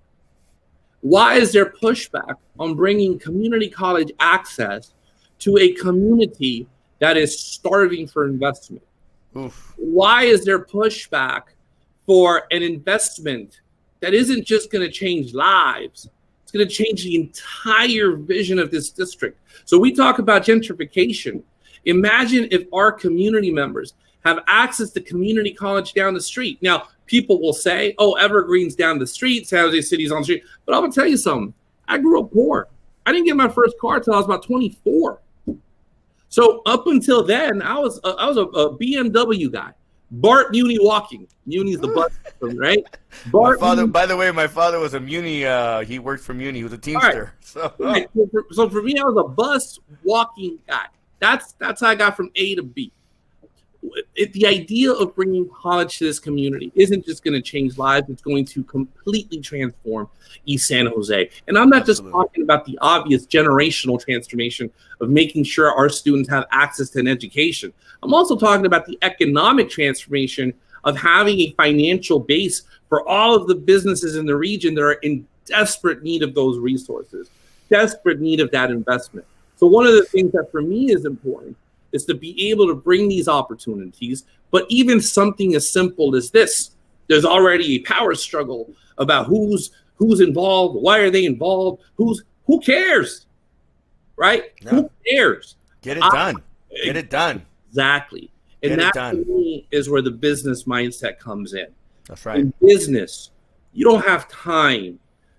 Why is there pushback on bringing community college access to a community that is starving for investment? Oof. Why is there pushback for an investment that isn't just going to change lives? It's going to change the entire vision of this district. So we talk about gentrification. Imagine if our community members have access to community college down the street. Now, people will say, oh, Evergreen's down the street, San Jose City's on the street. But I'm going to tell you something. I grew up poor. I didn't get my first car until I was about 24. So up until then, I was a BMW guy. Bart Muni walking. Muni's the bus system, right? Bart By the way, my father was a Muni. He worked for Muni. He was a Teamster. Right. So for me, I was a bus walking guy. That's how I got from A to B. The idea of bringing college to this community isn't just going to change lives. It's going to completely transform East San Jose. And I'm not just talking about the obvious generational transformation of making sure our students have access to an education. I'm also talking about the economic transformation of having a financial base for all of the businesses in the region that are in desperate need of those resources, desperate need of that investment. So one of the things that for me is important is to be able to bring these opportunities, but even something as simple as this. There's already a power struggle about who's involved, why are they involved, who cares, right? Yeah. Who cares? Get it done. Get it done. Exactly. And that to me is where the business mindset comes in. That's right. In business, you don't have time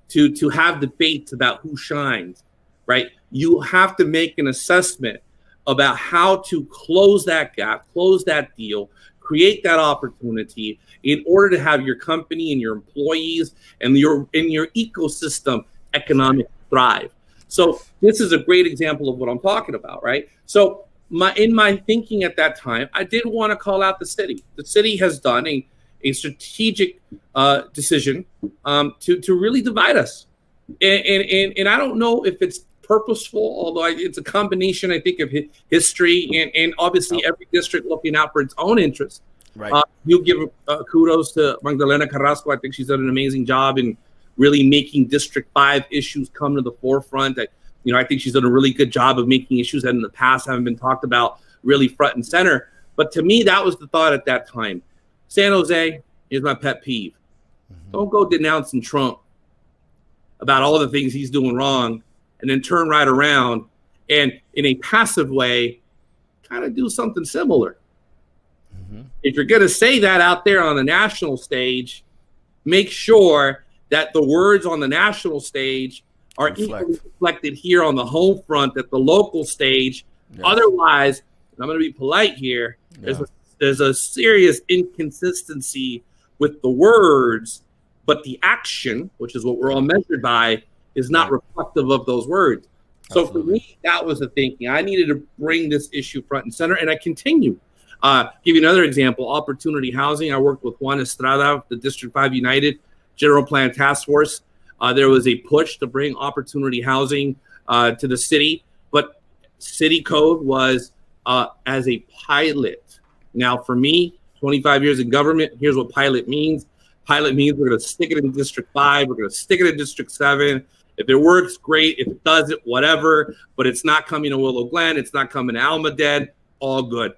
to have debates about who shines, right? You have to make an assessment about how to close that gap, close that deal, create that opportunity in order to have your company and your employees and your ecosystem economic thrive. So this is a great example of what I'm talking about, right? So in my thinking at that time, I did want to call out the city. The city has done a strategic decision to really divide us. And I don't know if it's purposeful, although it's a combination, I think, of history and obviously every district looking out for its own interests. Right. You give kudos to Magdalena Carrasco. I think she's done an amazing job in really making District 5 issues come to the forefront. I think she's done a really good job of making issues that in the past haven't been talked about really front and center. But to me, that was the thought at that time. San Jose is my pet peeve. Mm-hmm. Don't go denouncing Trump about all the things he's doing wrong and then turn right around and in a passive way, kind of do something similar. Mm-hmm. If you're going to say that out there on the national stage, make sure that the words on the national stage are equally reflected here on the home front at the local stage. Yeah. Otherwise, and I'm going to be polite here, there's a serious inconsistency with the words, but the action, which is what we're all measured by, is not reflective of those words. So for me, that was the thinking. I needed to bring this issue front and center, and I continue. Give you another example, opportunity housing. I worked with Juan Estrada, the District 5 United General Plan Task Force. There was a push to bring opportunity housing to the city, but city code was as a pilot. Now, for me, 25 years in government, here's what pilot means. Pilot means we're going to stick it in District 5. We're going to stick it in District 7. If it works, great. If it doesn't, whatever. But it's not coming to Willow Glen. It's not coming to Almaden. All good.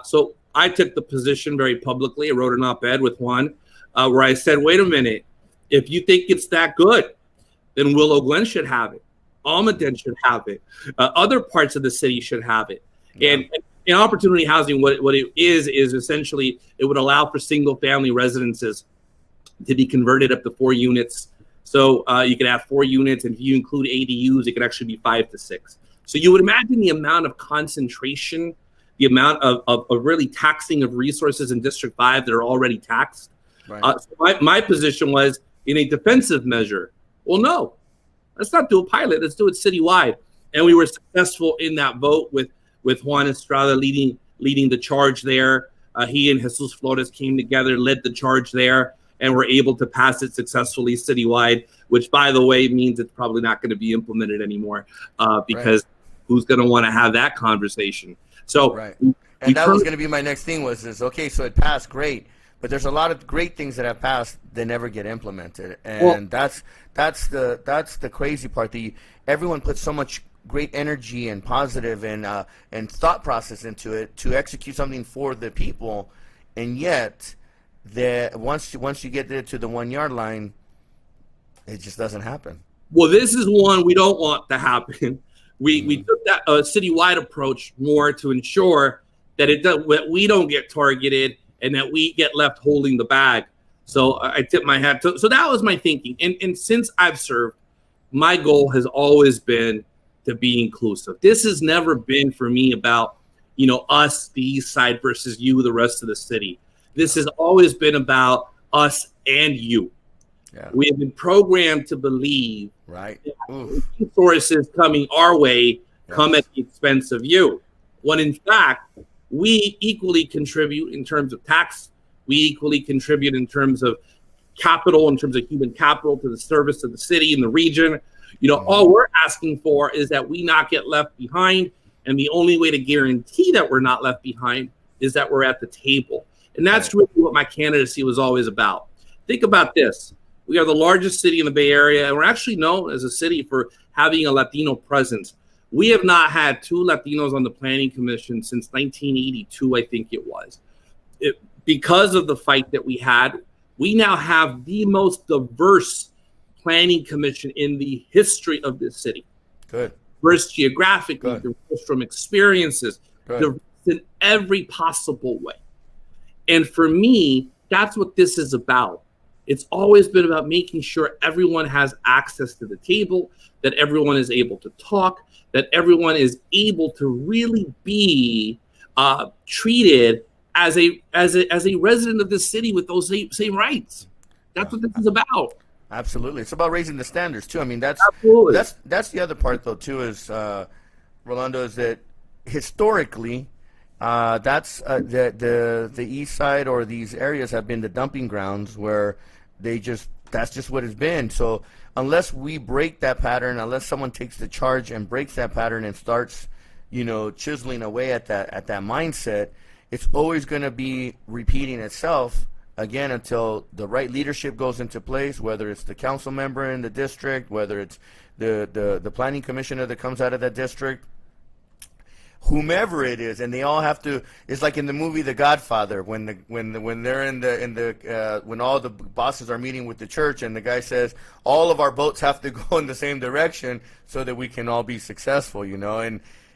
So I took the position very publicly. I wrote an op-ed with Juan where I said, wait a minute. If you think it's that good, then Willow Glen should have it. Almaden should have it. Other parts of the city should have it. Yeah. And in opportunity housing, what it is essentially it would allow for single-family residences to be converted up to 4 units. So you could have 4 units, and if you include ADUs, it could actually be 5 to 6. So you would imagine the amount of concentration, the amount of really taxing of resources in District 5 that are already taxed. Right. So my position was in a defensive measure. Well, no, let's not do a pilot. Let's do it citywide. And we were successful in that vote with Juan Estrada leading the charge there. He and Jesus Flores came together, led the charge there, and were able to pass it successfully citywide, which, by the way, means it's probably not going to be implemented anymore because who's going to want to have that conversation? So, and that was going to be my next thing okay, so it passed, great, but there's a lot of great things that have passed that never get implemented, and that's the crazy part. Everyone puts so much great energy and positive and thought process into it to execute something for the people, and yet once you get there to the 1 yard line, it just doesn't happen. Well, this is one we don't want to happen. We took that citywide approach more to ensure that that we don't get targeted and that we get left holding the bag. So I tip my hat to. So that was my thinking. And since I've served, my goal has always been to be inclusive. This has never been for me about, us, the East Side versus you, the rest of the city. This has always been about us and you. Yeah. We have been programmed to believe that resources coming our way come at the expense of you. When in fact, we equally contribute in terms of tax. We equally contribute in terms of capital, in terms of human capital to the service of the city and the region. All we're asking for is that we not get left behind. And the only way to guarantee that we're not left behind is that we're at the table. And that's really what my candidacy was always about. Think about this. We are the largest city in the Bay Area, and we're actually known as a city for having a Latino presence. We have not had 2 Latinos on the Planning Commission since 1982, I think it was. Because of the fight that we had, we now have the most diverse Planning Commission in the history of this city. Good. Diverse geographically, diverse from experiences, diverse in every possible way. And for me, that's what this is about. It's always been about making sure everyone has access to the table, that everyone is able to talk, that everyone is able to really be treated as a resident of this city with those same rights. That's what this is about. Absolutely. It's about raising the standards too. I mean, that's the other part though too is Rolando, is that historically that's the East Side or these areas have been the dumping grounds where that's just what it's been. So unless we break that pattern, unless someone takes the charge and breaks that pattern and starts, chiseling away at that mindset, it's always going to be repeating itself again until the right leadership goes into place, whether it's the council member in the district, whether it's the planning commissioner that comes out of that district, whomever it is, and they all have to. It's like in the movie The Godfather when they're when all the bosses are meeting with the church, and the guy says all of our boats have to go in the same direction so that we can all be successful,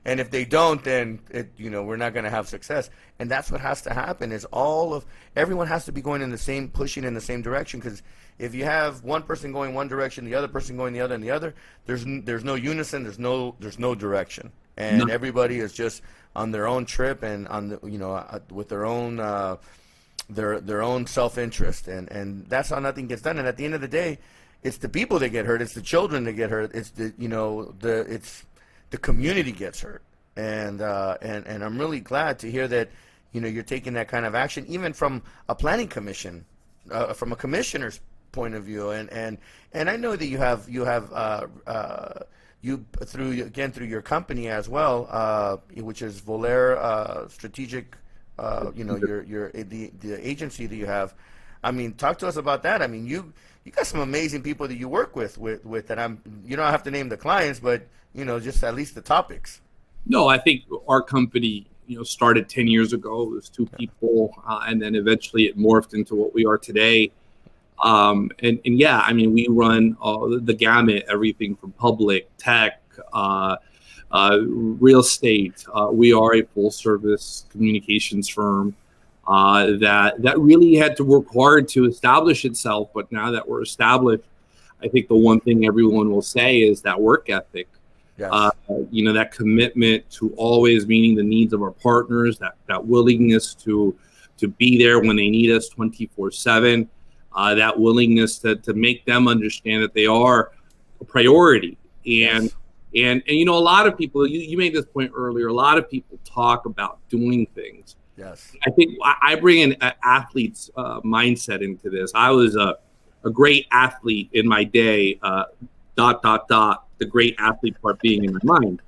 and if they don't, then we're not going to have success. And that's what has to happen is everyone has to be going pushing in the same direction, because if you have one person going one direction, the other person going the other, and the other, there's no unison, there's no direction. And everybody is just on their own trip and on with their own their own self-interest, and that's how nothing gets done. And at the end of the day, it's the people that get hurt, it's the children that get hurt, it's the community gets hurt. And I'm really glad to hear that, you're taking that kind of action, even from a planning commission, from a commissioner's point of view. And I know that you have through your company as well, which is Voler Strategic, the agency that you have. I mean, talk to us about that. I mean, you got some amazing people that you work with that you don't have to name the clients, but just at least the topics. No, I think our company, started 10 years ago. It was 2 people, and then eventually it morphed into what we are today. And yeah, I mean, we run the gamut, everything from public, tech, real estate. We are a full service communications firm that really had to work hard to establish itself. But now that we're established, I think the one thing everyone will say is that work ethic. Yes. That commitment to always meeting the needs of our partners, that willingness to be there when they need us 24/7, that willingness to make them understand that they are a priority. And a lot of people, you made this point earlier, a lot of people talk about doing things. Yes. I think I bring an athlete's mindset into this. I was a great athlete in my day, ... the great athlete part being in my mind.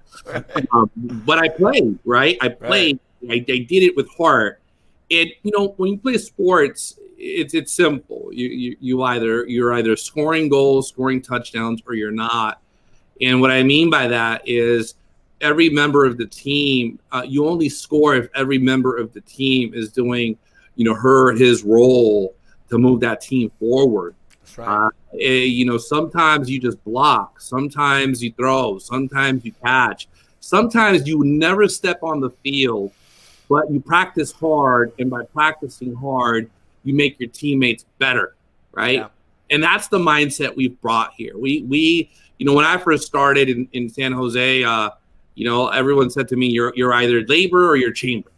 But I played, right? I played. Right. I did it with heart. And when you play sports, it's simple. You're either scoring goals, scoring touchdowns, or you're not. And what I mean by that is every member of the team, you only score if every member of the team is doing, her or his role to move that team forward. That's right. Sometimes you just block, sometimes you throw, sometimes you catch, sometimes you never step on the field, but you practice hard, and by practicing hard, you make your teammates better, right? Yeah. And that's the mindset we've brought here. We when I first started in San Jose, everyone said to me, you're either labor or you're chamber,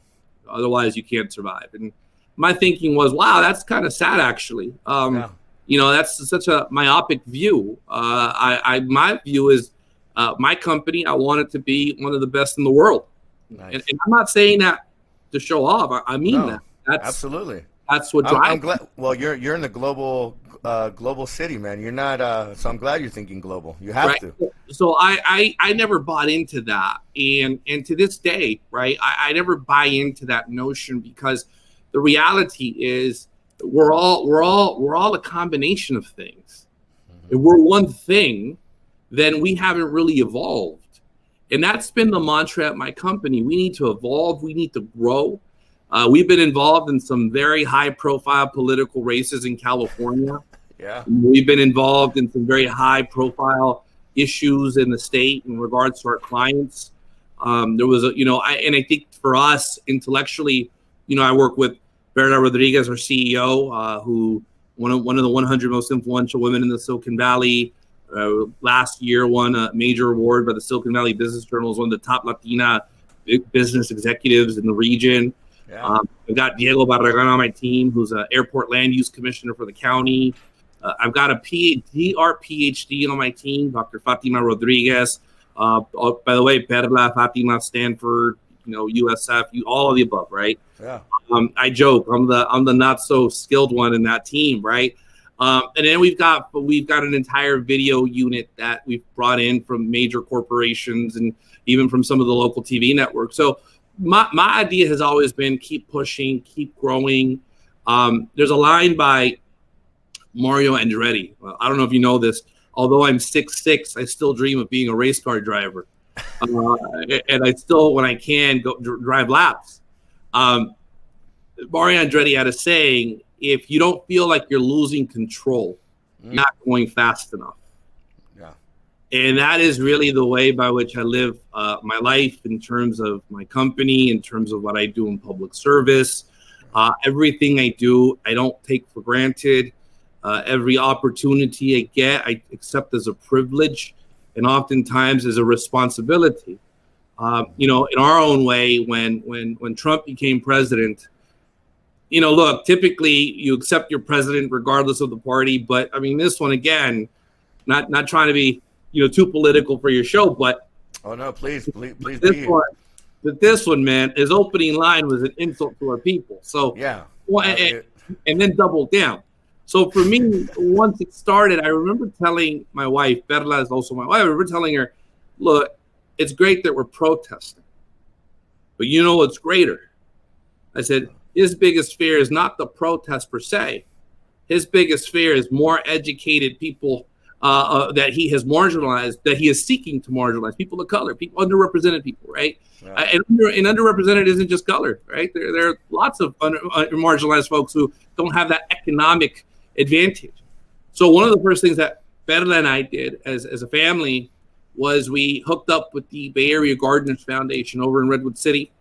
otherwise you can't survive. And my thinking was, wow, that's kind of sad, actually. That's such a myopic view. My view is my company, I want it to be one of the best in the world. Nice. And I'm not saying that to show off. I mean that. That's absolutely. That's what drives. I'm glad. Well, you're in the global city, man. You're not. So I'm glad you're thinking global. You have to. So I never bought into that, and to this day, right, I never buy into that notion, because the reality is, we're all a combination of things. If we're one thing, then we haven't really evolved. And that's been the mantra at my company. We need to evolve. We need to grow. We've been involved in some very high-profile political races in California. Yeah. We've been involved in some very high-profile issues in the state in regards to our clients. There was I think for us intellectually, I work with Berta Rodriguez, our CEO, who one of the 100 most influential women in the Silicon Valley. Last year won a major award by the Silicon Valley Business Journal as one of the top Latina business executives in the region. Yeah. I've got Diego Barragan on my team, who's an airport land use commissioner for the county. I've got a PhD on my team, Dr. Fatima Rodriguez. By the way, Perla, Fatima, Stanford, USF, all of the above, right? Yeah. I joke, I'm the not so skilled one in that team, right? And then we've got an entire video unit that we've brought in from major corporations and even from some of the local TV networks. So my idea has always been keep pushing, keep growing. There's a line by Mario Andretti. I don't know if you know this. Although I'm 6'6", I still dream of being a race car driver. And I still, when I can, go drive laps. Mario Andretti had a saying, if you don't feel like you're losing control, you're not going fast enough. Yeah. And that is really the way by which I live my life in terms of my company, in terms of what I do in public service. Everything I do, I don't take for granted. Every opportunity I get, I accept as a privilege and oftentimes as a responsibility. In our own way, when Trump became president, look, typically you accept your president regardless of the party. But I mean, this one, again, not trying to be, too political for your show, but Oh no, please This be. one, this one, man, his opening line was an insult to our people. So Yeah. well, and then doubled down. So for me, once it started, I remember telling my wife, Perla is also my wife, I remember telling her, look, it's great that we're protesting, but you know what's greater? I said, his biggest fear is not the protest per se. His biggest fear is more educated people that he has marginalized, that he is seeking to marginalize, people of color, people, underrepresented people, right? And underrepresented isn't just color, right? There are lots of marginalized folks who don't have that economic advantage. So one of the first things that Perla and I did as a family was we hooked up with the Bay Area Gardeners Foundation over in Redwood City,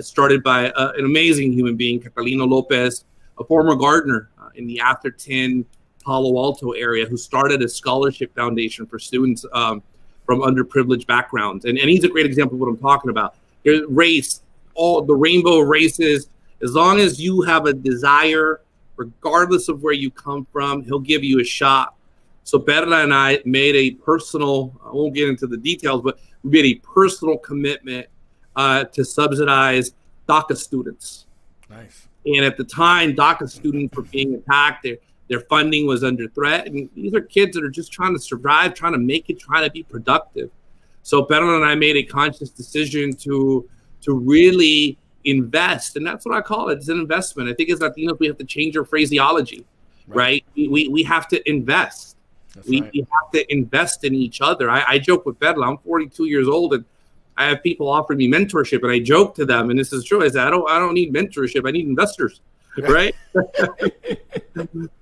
started by an amazing human being, Catalino Lopez, a former gardener in the Atherton, Palo Alto area, who started a scholarship foundation for students from underprivileged backgrounds. And he's a great example of what I'm talking about. There's race, all the rainbow of races, as long as you have a desire, regardless of where you come from, he'll give you a shot. So Perla and I made a personal, I won't get into the details, but we made a personal commitment to subsidize DACA students. Nice. And at the time, DACA students were being attacked. Their funding was under threat. And these are kids that are just trying to survive, trying to make it, trying to be productive. So Perla and I made a conscious decision to really invest. And that's what I call it. It's an investment. I think as Latinos, we have to change our phraseology, right? We have to invest. We have to invest in each other. I joke with Perla. I'm 42 years old, and I have people offering me mentorship, and I joke to them, and this is true. I said, I don't need mentorship. I need investors, right?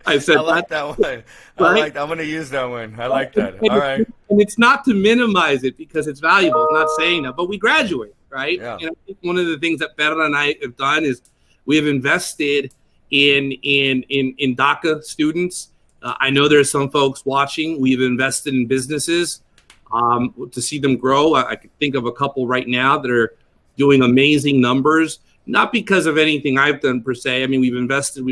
I said, I like that one. Right? I'm going to use that one. I like that. All right. And it's not to minimize it because it's valuable. It's not saying that, but we graduate, right? Yeah. And I think one of the things that Perla and I have done is we have invested in DACA students. I know there's some folks watching. We've invested in businesses to see them grow. I could think of a couple right now that are doing amazing numbers, not because of anything I've done per se. I mean, we've invested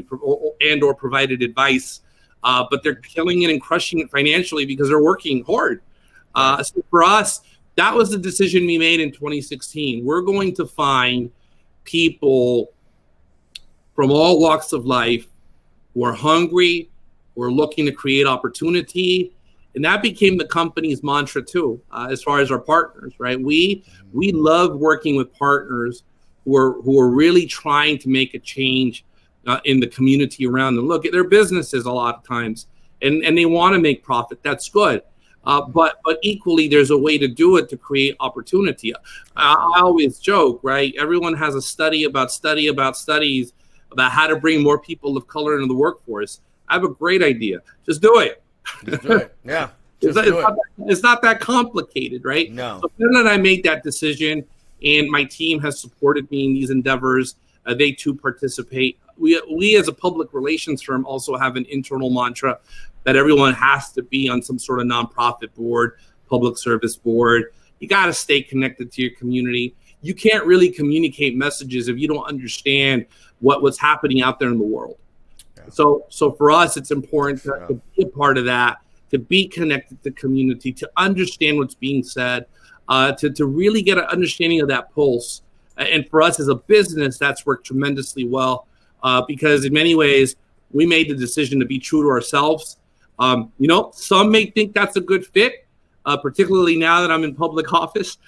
or provided advice, but they're killing it and crushing it financially because they're working hard. So for us, that was the decision we made in 2016. We're going to find people from all walks of life who are hungry, who are looking to create opportunity. And that became the company's mantra too, as far as our partners, right? We love working with partners who are really trying to make a change in the community around them. Look, their businesses a lot of times, and they want to make profit. That's good. But equally, there's a way to do it to create opportunity. I always joke, right? Everyone has a study about studies about how to bring more people of color into the workforce. I have a great idea. Just do it. Just do it. Yeah. It's not that complicated, right? No. So then and I made that decision, and my team has supported me in these endeavors. They too participate. We as a public relations firm also have an internal mantra that everyone has to be on some sort of nonprofit board, public service board. You got to stay connected to your community. You can't really communicate messages if you don't understand what's happening out there in the world. Yeah. So for us, it's important to be a part of that, to be connected to community, to understand what's being said, to really get an understanding of that pulse. And for us as a business, that's worked tremendously well because in many ways, we made the decision to be true to ourselves. Some may think that's a good fit, particularly now that I'm in public office.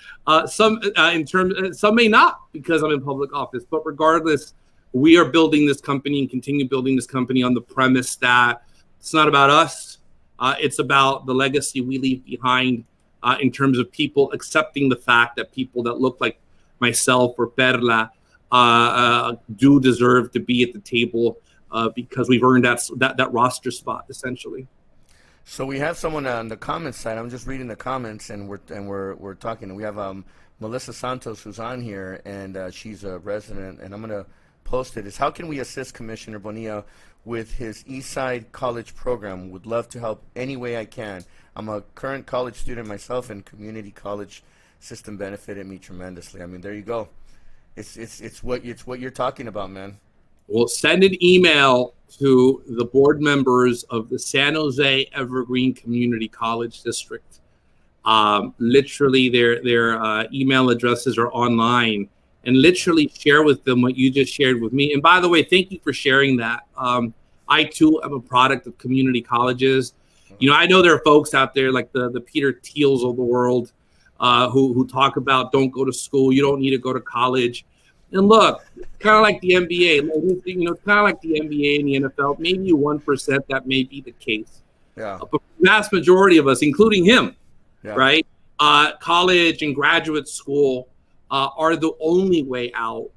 Some may not because I'm in public office. But regardless, we are building this company and continue building this company on the premise that it's not about us. It's about the legacy we leave behind in terms of people accepting the fact that people that look like myself or Perla do deserve to be at the table because we've earned that roster spot essentially. So we have someone on the comments side. I'm just reading the comments, and we're talking. We have Melissa Santos who's on here, and she's a resident, and I'm gonna post it. Is how can we assist Commissioner Bonilla with his Eastside College program? Would love to help any way I can. I'm a current college student myself, and community college system benefited me tremendously. I mean, there you go. It's what you're talking about, man. Well, send an email to the board members of the San Jose Evergreen Community College District. Literally, their email addresses are online, and literally share with them what you just shared with me. And by the way, thank you for sharing that. I too am a product of community colleges. I know there are folks out there like the Peter Thiels of the world who talk about don't go to school, you don't need to go to college. And look, kind of like the NBA, kind of like the NBA and the NFL, maybe 1% that may be the case. Yeah. But the vast majority of us, including him, Yeah. right? College and graduate school are the only way out.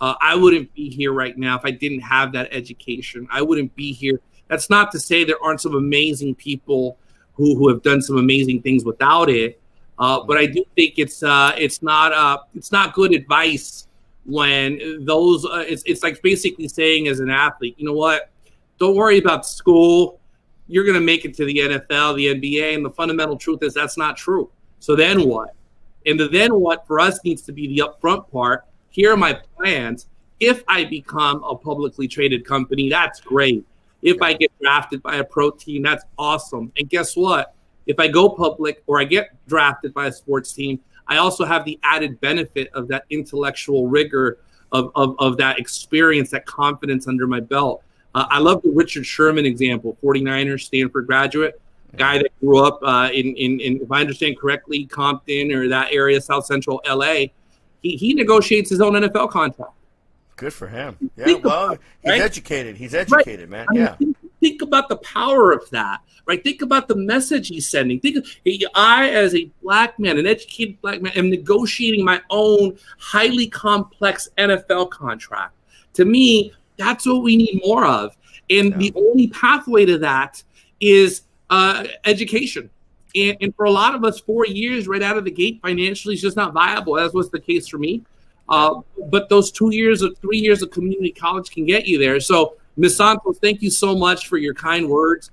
I wouldn't be here right now if I didn't have that education. I wouldn't be here. That's not to say there aren't some amazing people who have done some amazing things without it. But I do think it's not good advice when those it's like basically saying as an athlete, you know what? Don't worry about school. You're going to make it to the NFL, the NBA, and the fundamental truth is that's not true. So then what? And the then what for us needs to be the upfront part. Here are my plans. If I become a publicly traded company, that's great. If I get drafted by a pro team, that's awesome. And guess what? If I go public or I get drafted by a sports team, I also have the added benefit of that intellectual rigor of that experience, that confidence under my belt. I love the Richard Sherman example, 49ers, Stanford graduate, guy that grew up in, if I understand correctly, Compton or that area, South Central LA. He negotiates his own NFL contract. Good for him. Yeah, well, he's educated. He's educated, man. Yeah. Think about the power of that, right? Think about the message he's sending. I, as a black man, an educated black man, am negotiating my own highly complex NFL contract. To me, that's what we need more of. And the only pathway to that is education. And for a lot of us, 4 years right out of the gate financially is just not viable. That was the case for me. But those 3 years of community college can get you there. So, Ms. Santos, thank you so much for your kind words.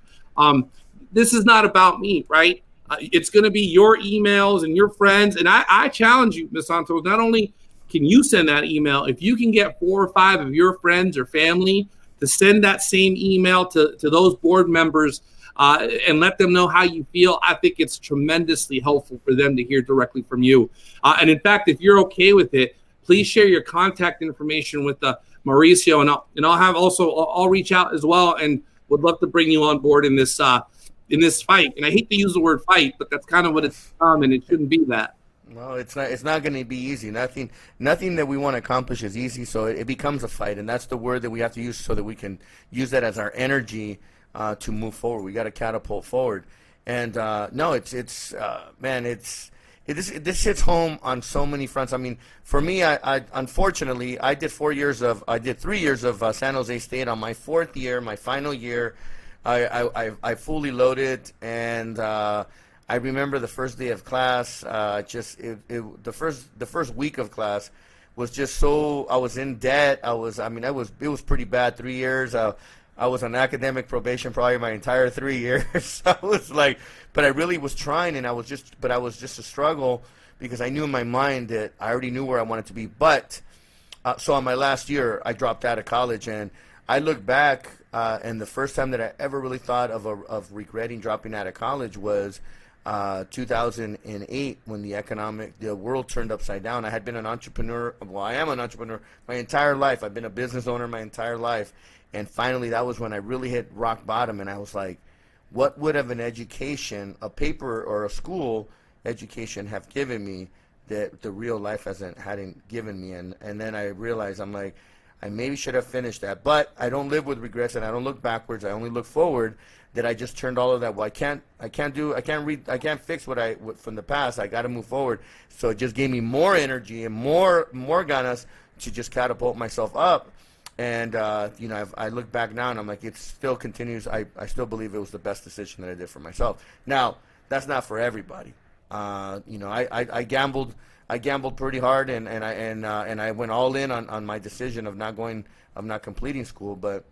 This is not about me, right? It's going to be your emails and your friends. And I challenge you, Ms. Santos, not only can you send that email, if you can get 4 or 5 of your friends or family to send that same email to those board members and let them know how you feel, I think it's tremendously helpful for them to hear directly from you. And in fact, if you're okay with it, please share your contact information with Mauricio, and I'll reach out as well, and would love to bring you on board in this fight. And I hate to use the word fight, but that's kind of what it's become, and it shouldn't be that. No, it's not. It's not going to be easy. Nothing that we want to accomplish is easy. So it becomes a fight, and that's the word that we have to use so that we can use that as our energy to move forward. We got to catapult forward. And no, this hits home on so many fronts. I mean, for me, I unfortunately I did 3 years of San Jose State. On my 4th year, my final year, I fully loaded, and I remember the first day of class. The first week of class was just so, I was in debt. It was pretty bad. 3 years. I was on academic probation probably my entire 3 years. I was like, but I really was trying, and I was just a struggle because I knew in my mind that I already knew where I wanted to be. But so on my last year, I dropped out of college, and I look back, and the first time that I ever really thought of regretting dropping out of college was 2008 when the world turned upside down. I had been an entrepreneur. Well, I am an entrepreneur my entire life. I've been a business owner my entire life. And finally, that was when I really hit rock bottom, and I was like, what would have an education, a paper or a school education have given me that the real life hadn't given me? And then I realized, I'm like, I maybe should have finished that. But I don't live with regrets, and I don't look backwards. I only look forward. That I just turned all of that. Well, I can't fix what from the past. I got to move forward. So it just gave me more energy and more ganas to just catapult myself up. And, I look back now and I'm like, it still continues. I still believe it was the best decision that I did for myself. Now, that's not for everybody. I gambled pretty hard, and I went all in on my decision of not completing school. But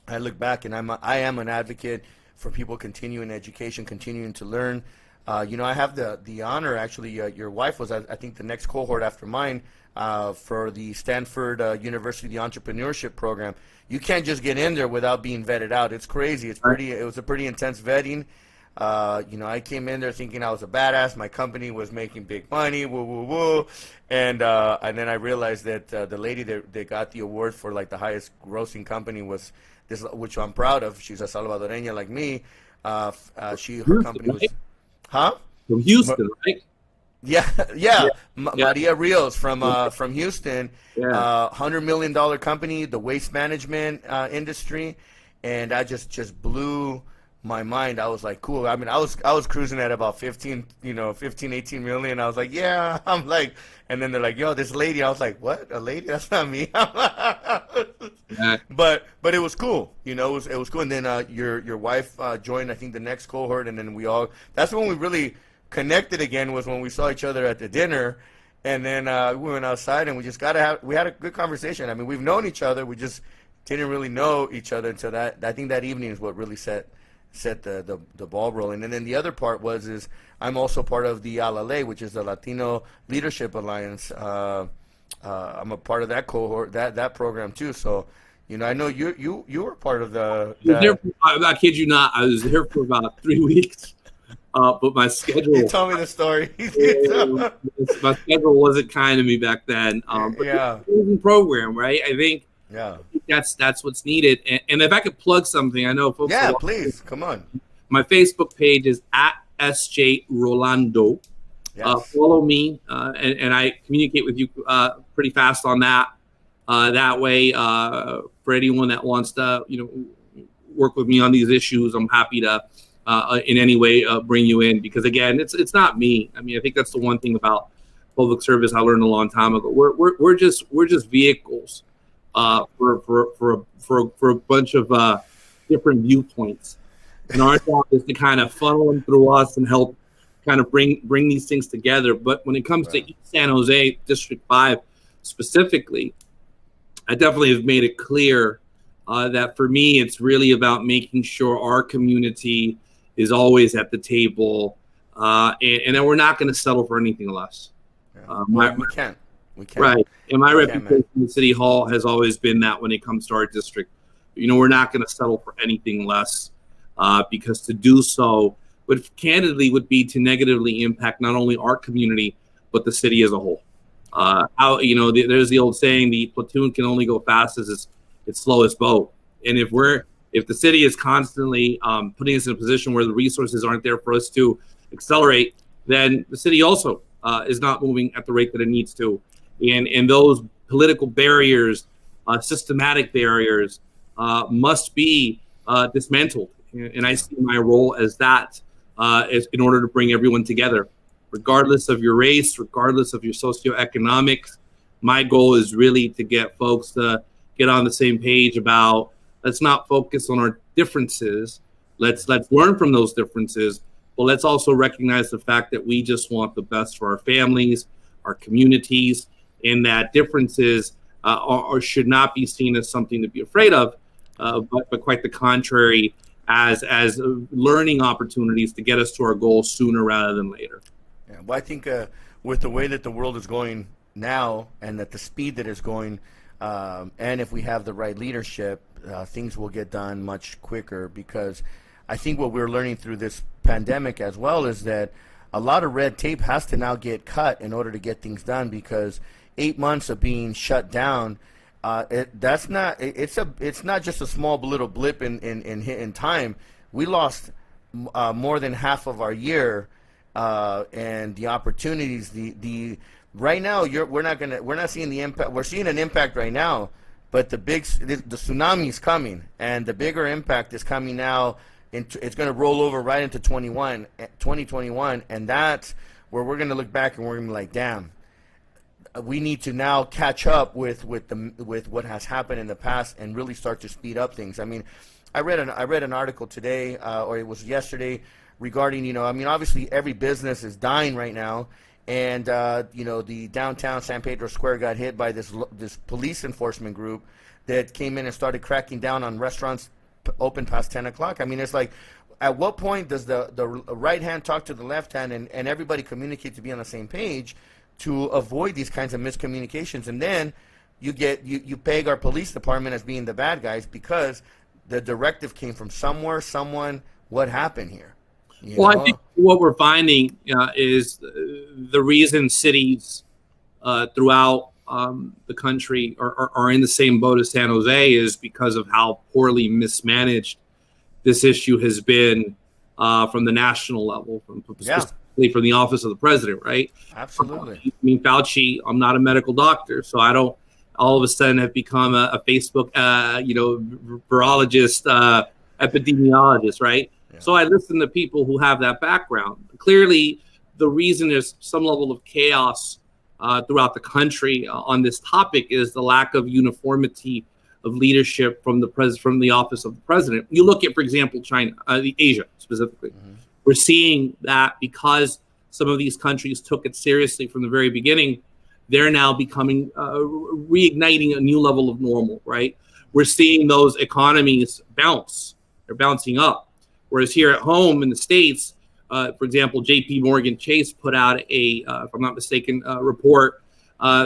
I look back, and I am an advocate for people continuing education, continuing to learn. I have the honor, actually, your wife was, I think, the next cohort after mine, for the Stanford University Entrepreneurship Program. You can't just get in there without being vetted out. It's crazy. It was a pretty intense vetting. I came in there thinking I was a badass. My company was making big money, woo, woo, woo. And then I realized that the lady that got the award for like the highest grossing company was this, which I'm proud of. She's a Salvadoreña like me. Her company was, huh? From Houston, right? Yeah. Maria Rios from Houston, Yeah. $100 million company, the waste management industry, and I just blew my mind. I was like, cool. I mean, I was cruising at about 15, 18 million. I was like, yeah. I'm like, and then they're like, yo, this lady. I was like, what? A lady? That's not me. But it was cool. It was cool. And then your wife joined, I think, the next cohort, and then that's when we really connected again, was when we saw each other at the dinner. And then we went outside, and we had a good conversation. I mean, we've known each other. We just didn't really know each other until that. I think that evening is what really set the ball rolling. And then the other part is I'm also part of the ALALE, which is the Latino Leadership Alliance. I'm a part of that cohort, that program too. So, I know you were part of I kid you not, I was there for about 3 weeks. But my schedule. You told me the story. My schedule wasn't kind to me back then. But yeah. It's an amazing program, right? I think yeah. That's what's needed. And if I could plug something, I know folks. Yeah, please, come on. My Facebook page is at SJ Rolando. Yes. Follow me, and I communicate with you pretty fast on that. That way, for anyone that wants to, work with me on these issues, I'm happy to. In any way, bring you in, because again, it's not me. I mean, I think that's the one thing about public service I learned a long time ago. We're just vehicles for a bunch of different viewpoints, and our job is to kind of funnel them through us and help kind of bring these things together. But when it comes to East San Jose District 5 specifically, I definitely have made it clear that for me, it's really about making sure our community is always at the table, and that we're not going to settle for anything less. Yeah. We can't. Right. And my reputation in City Hall has always been that when it comes to our district, we're not going to settle for anything less, because to do so would be to negatively impact not only our community, but the city as a whole. There's the old saying, the platoon can only go fast as its slowest boat. And if the city is constantly putting us in a position where the resources aren't there for us to accelerate, then the city also is not moving at the rate that it needs to. And those political barriers, systematic barriers, must be dismantled. And I see my role as that, in order to bring everyone together, regardless of your race, regardless of your socioeconomics. My goal is really to get folks to get on the same page about, let's not focus on our differences. Let's learn from those differences, but let's also recognize the fact that we just want the best for our families, our communities, and that differences or should not be seen as something to be afraid of, but quite the contrary, as learning opportunities to get us to our goals sooner rather than later. Yeah, well, I think with the way that the world is going now, and at the speed that it's going, and if we have the right leadership, things will get done much quicker, because I think what we're learning through this pandemic as well is that a lot of red tape has to now get cut in order to get things done, because 8 months of being shut down, it's not just a small little blip in time. We lost more than half of our year, and the opportunities, right now, we're not seeing the impact. We're seeing an impact right now, but the tsunami is coming, and the bigger impact is coming now. It's going to roll over right into 2021, and that's where we're going to look back and we're going to be like, damn, we need to now catch up with what has happened in the past and really start to speed up things. I mean, I read an article today, or it was yesterday, regarding, obviously every business is dying right now. And, the downtown San Pedro Square got hit by this police enforcement group that came in and started cracking down on restaurants open past 10 o'clock. I mean, it's like, at what point does the right hand talk to the left hand and everybody communicate to be on the same page to avoid these kinds of miscommunications? And then you peg our police department as being the bad guys because the directive came from someone. What happened here? Well, I think what we're finding is the reason cities throughout the country are in the same boat as San Jose is because of how poorly mismanaged this issue has been from the national level, specifically from the office of the president, right? Absolutely. I mean, Fauci, I'm not a medical doctor, so I don't all of a sudden have become a Facebook, virologist, epidemiologist, right? Yeah. So I listen to people who have that background. Clearly, the reason there's some level of chaos throughout the country on this topic is the lack of uniformity of leadership from the office of the president. You look at, for example, China, Asia specifically. Mm-hmm. We're seeing that because some of these countries took it seriously from the very beginning, they're now becoming reigniting a new level of normal, right? We're seeing those economies bounce. They're bouncing up. Whereas here at home in the States, for example, JP Morgan Chase put out if I'm not mistaken, report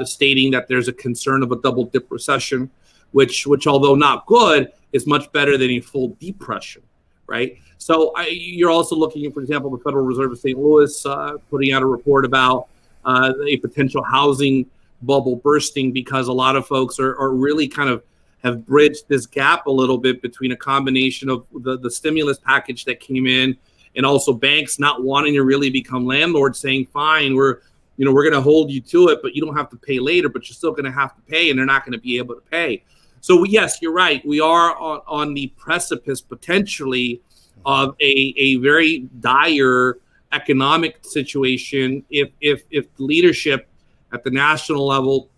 stating that there's a concern of a double dip recession, which although not good, is much better than a full depression, right? So you're also looking at, for example, the Federal Reserve of St. Louis putting out a report about a potential housing bubble bursting because a lot of folks are really kind of have bridged this gap a little bit between a combination of the stimulus package that came in and also banks not wanting to really become landlords, saying, fine, we're going to hold you to it, but you don't have to pay later, but you're still going to have to pay, and they're not going to be able to pay. So yes, you're right. We are on the precipice potentially of a very dire economic situation if leadership at the national level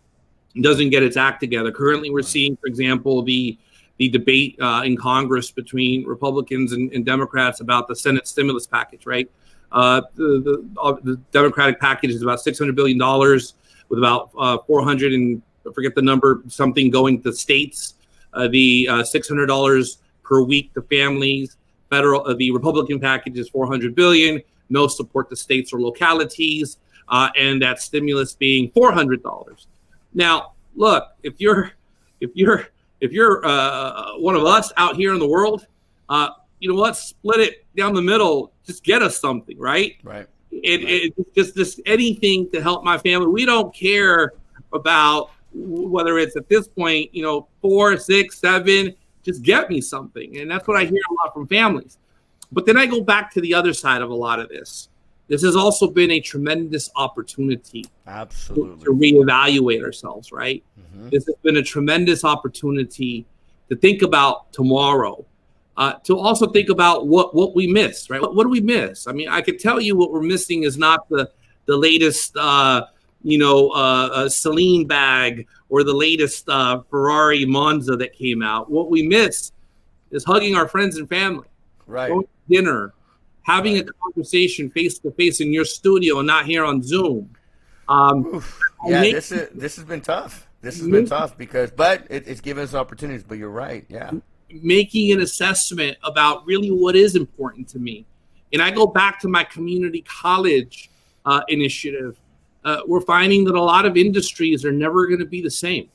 doesn't get its act together. Currently, we're seeing, for example, the debate in Congress between Republicans and Democrats about the Senate stimulus package, right? The Democratic package is about $600 billion with about 400 and I forget the number, something going to states, the $600 per week to families. The Republican package is $400 billion, no support to states or localities, and that stimulus being $400. Now, look, if you're one of us out here in the world, you know what? Split it down the middle. Just get us something, right? Right. It's just anything to help my family. We don't care about whether it's at this point, 4, 6, 7. Just get me something, and that's what I hear a lot from families. But then I go back to the other side of a lot of this. This has also been a tremendous opportunity Absolutely. to reevaluate ourselves, right? Mm-hmm. This has been a tremendous opportunity to think about tomorrow, to also think about what we missed, right? What do we miss? I mean, I could tell you what we're missing is not the latest, Celine bag or the latest Ferrari Monza that came out. What we miss is hugging our friends and family, right? Going to dinner, having a conversation face to face in your studio and not here on Zoom. This has been tough. This has been tough but it's given us opportunities. But you're right, yeah. Making an assessment about really what is important to me, and I go back to my community college initiative. We're finding that a lot of industries are never going to be the same.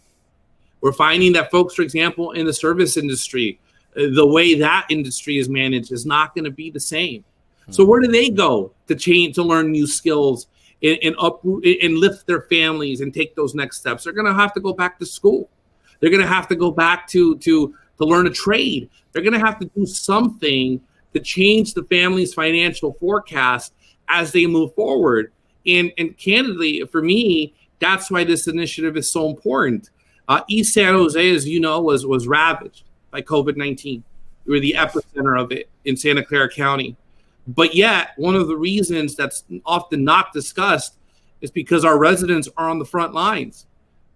We're finding that folks, for example, in the service industry, the way that industry is managed is not going to be the same. So where do they go to learn new skills and uproot and lift their families and take those next steps? They're going to have to go back to school. They're going to have to go back to learn a trade. They're going to have to do something to change the family's financial forecast as they move forward. And candidly, for me, that's why this initiative is so important. East San Jose, as you know, was ravaged by COVID-19. We were the epicenter of it in Santa Clara County. But yet, one of the reasons that's often not discussed is because our residents are on the front lines.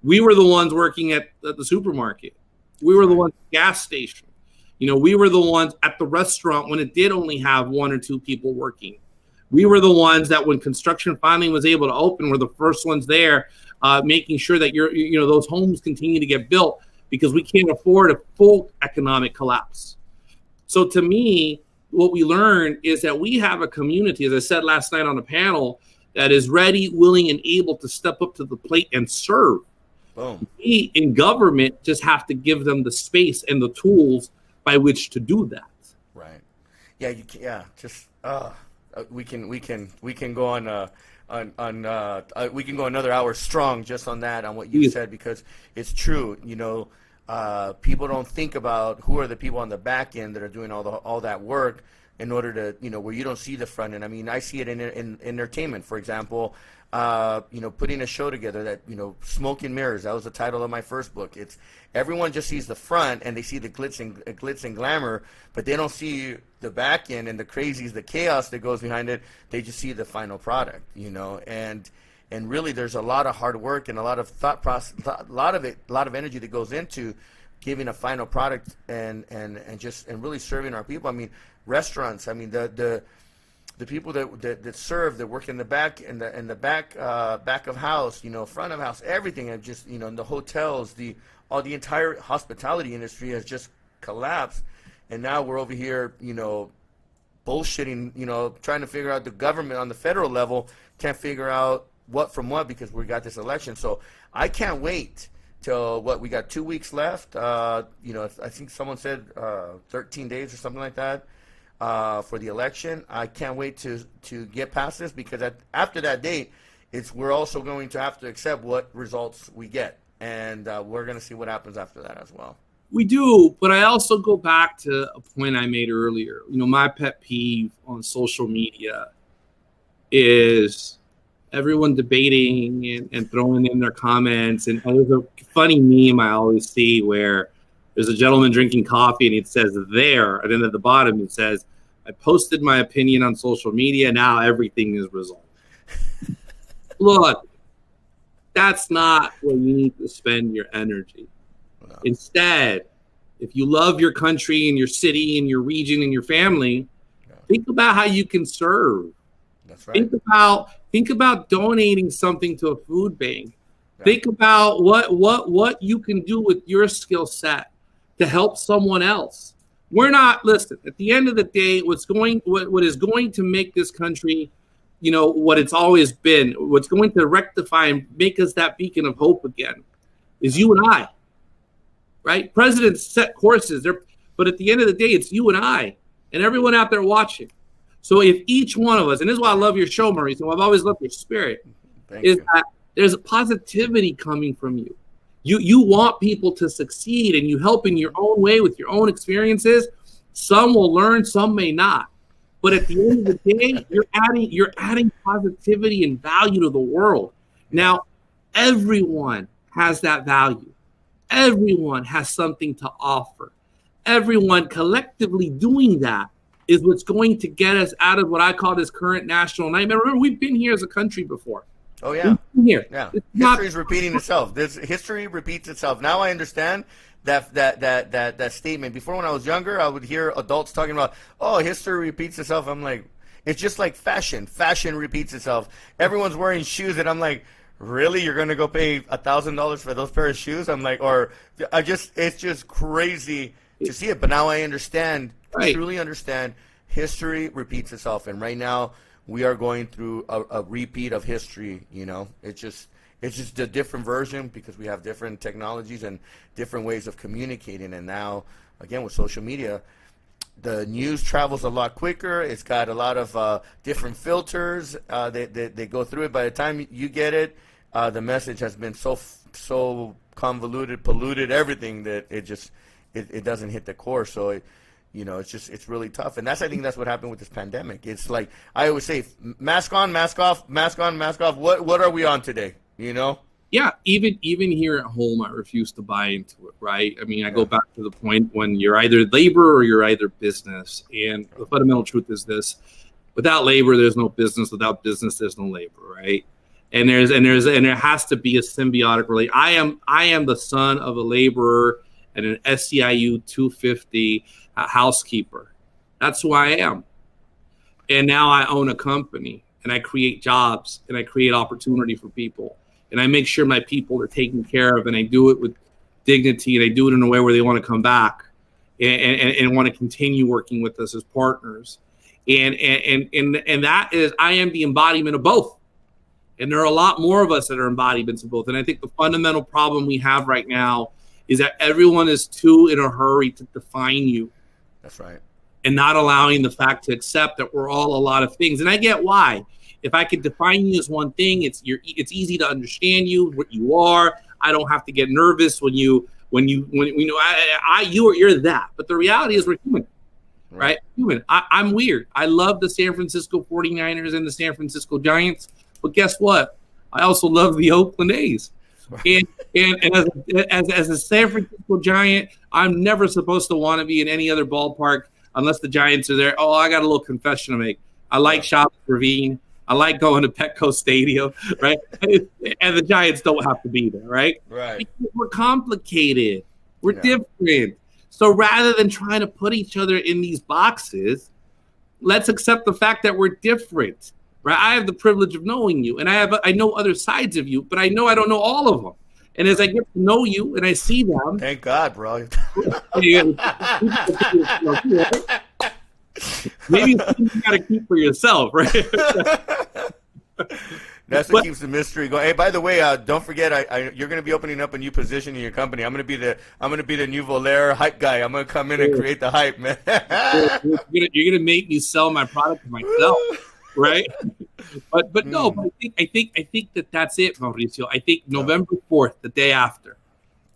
We were the ones working at the supermarket. We were the ones at the gas station. We were the ones at the restaurant when it did only have 1 or 2 people working. We were the ones that when construction finally was able to open were the first ones there, making sure that those homes continue to get built because we can't afford a full economic collapse. So to me, what we learned is that we have a community, as I said last night on a panel, that is ready, willing, and able to step up to the plate and serve. Boom. We in government just have to give them the space and the tools by which to do that. Right. Yeah. we can go we can go another hour strong just on that, on what you said, because it's true. People don't think about who are the people on the back end that are doing all that work in order to, where you don't see the front end. I mean, I see it in entertainment, for example. Putting a show together that, Smoke and Mirrors, that was the title of my first book. It's everyone just sees the front and they see the glitz and glamour, but they don't see the back end and the crazies, the chaos that goes behind it. They just see the final product, and really there's a lot of hard work and a lot of thought process, a lot of energy that goes into giving a final product and really serving our people. I mean, restaurants, I mean, the people that serve, that work in the back, back of house, front of house, everything, and just, in the hotels, the entire hospitality industry has just collapsed. And now we're over here, bullshitting, trying to figure out, the government on the federal level can't figure out what from what, because we got this election. So I can't wait till we got 2 weeks left. I think someone said 13 days or something like that. For the election. I can't wait to get past this, because after that date, we're also going to have to accept what results we get, and we're going to see what happens after that as well. We do, but I also go back to a point I made earlier. My pet peeve on social media is everyone debating and throwing in their comments. And there's a funny meme I always see where there's a gentleman drinking coffee and it says there, and then at the bottom it says, I posted my opinion on social media, now everything is resolved. Look, that's not where you need to spend your energy. No. Instead, if you love your country and your city and your region and your family, think about how you can serve. That's right. Think about donating something to a food bank. Yeah. Think about what you can do with your skill set to help someone else. Listen, at the end of the day, what is going to make this country, what it's always been, what's going to rectify and make us that beacon of hope again is you and I, right? Presidents set courses, but at the end of the day, it's you and I and everyone out there watching. So if each one of us, and this is why I love your show, Mauricio, I've always loved your spirit, that there's a positivity coming from you. You want people to succeed, and you help in your own way with your own experiences. Some will learn, some may not. But at the end of the day, you're adding positivity and value to the world. Now, everyone has that value. Everyone has something to offer. Everyone collectively doing that is what's going to get us out of what I call this current national nightmare. Remember, we've been here as a country before. Oh, yeah. Here. Yeah. History is repeating itself. History repeats itself. Now I understand that statement. Before, when I was younger, I would hear adults talking about, history repeats itself. I'm like, it's just like fashion. Fashion repeats itself. Everyone's wearing shoes, and I'm like, really? You're going to go pay $1,000 for those pair of shoes? I'm like, it's just crazy to see it. But now I understand, truly understand, history repeats itself. And right now, we are going through a repeat of history. It's just a different version, because we have different technologies and different ways of communicating. And now, again, with social media, the news travels a lot quicker. It's got a lot of different filters. They go through it. By the time you get it, the message has been so convoluted, polluted, everything, that it doesn't hit the core. So it's really tough. And I think that's what happened with this pandemic. It's like, I always say, mask on, mask off, mask on, mask off. What are we on today? Yeah, even here at home, I refuse to buy into it, right? I mean, I go back to the point when you're either labor or you're either business. And the fundamental truth is this: without labor, there's no business. Without business, there's no labor, right? And there has to be a symbiotic relationship. I am the son of a laborer and an SEIU 250 housekeeper. That's who I am. And now I own a company, and I create jobs, and I create opportunity for people. And I make sure my people are taken care of, and I do it with dignity, and I do it in a way where they want to come back and want to continue working with us as partners. And that is, I am the embodiment of both. And there are a lot more of us that are embodiments of both. And I think the fundamental problem we have right now is that everyone is too in a hurry to define you. That's right. and not allowing the fact to accept that we're all a lot of things. And I get why. If I could define you as one thing, it's easy to understand you, what you are. I don't have to get nervous when you're that. But the reality is we're human, right? Human. I'm weird. I love the San Francisco 49ers and the San Francisco Giants, but guess what? I also love the Oakland A's. And as a San Francisco Giant, I'm never supposed to want to be in any other ballpark unless the Giants are there. Oh, I got a little confession to make. I like Chavez Ravine. I like going to Petco Stadium, right? And the Giants don't have to be there, right? Right. Because we're complicated. We're different. So rather than trying to put each other in these boxes, let's accept the fact that we're different, right? I have the privilege of knowing you, and I know other sides of you, but I know I don't know all of them. And as I get to know you and I see them, thank God, bro. Maybe it's something you got to keep for yourself, right? That's what keeps the mystery going. Hey, by the way, don't forget, you're going to be opening up a new position in your company. I'm going to be the new Volare hype guy. I'm going to come in and create the hype, man. You're going to make me sell my product to myself, right? But no, but I think that's it, Mauricio. I think November 4th, the day after,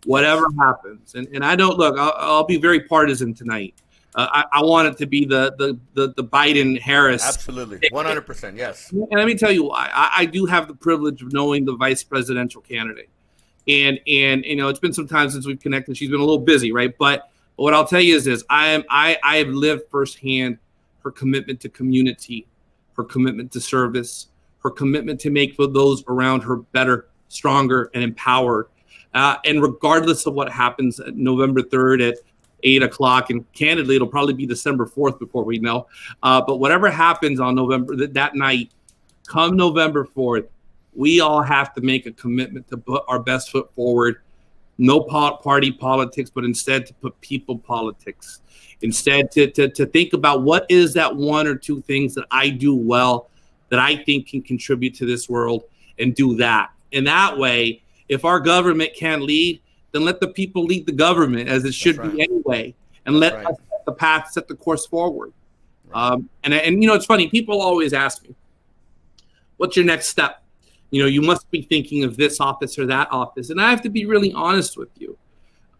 whatever happens, and I don't look. I'll be very partisan tonight. I want it to be the Biden Harris. Absolutely, 100%. Yes. And let me tell you why. I do have the privilege of knowing the vice presidential candidate, and it's been some time since we've connected. She's been a little busy, right? But what I'll tell you is this: I have lived firsthand her commitment to community, her commitment to service, her commitment to make those around her better, stronger, and empowered. And regardless of what happens at November 3rd at 8 o'clock, and candidly, it'll probably be December 4th before we know. But whatever happens on that night, come November 4th, we all have to make a commitment to put our best foot forward. No party politics, but instead to put people politics. Instead to think about what is that one or two things that I do well that I think can contribute to this world, and do that. And that way, if our government can't lead, then let the people lead the government as it should be anyway, and let us set the path, set the course forward. And it's funny. People always ask me, "What's your next step?" You must be thinking of this office or that office, and I have to be really honest with you.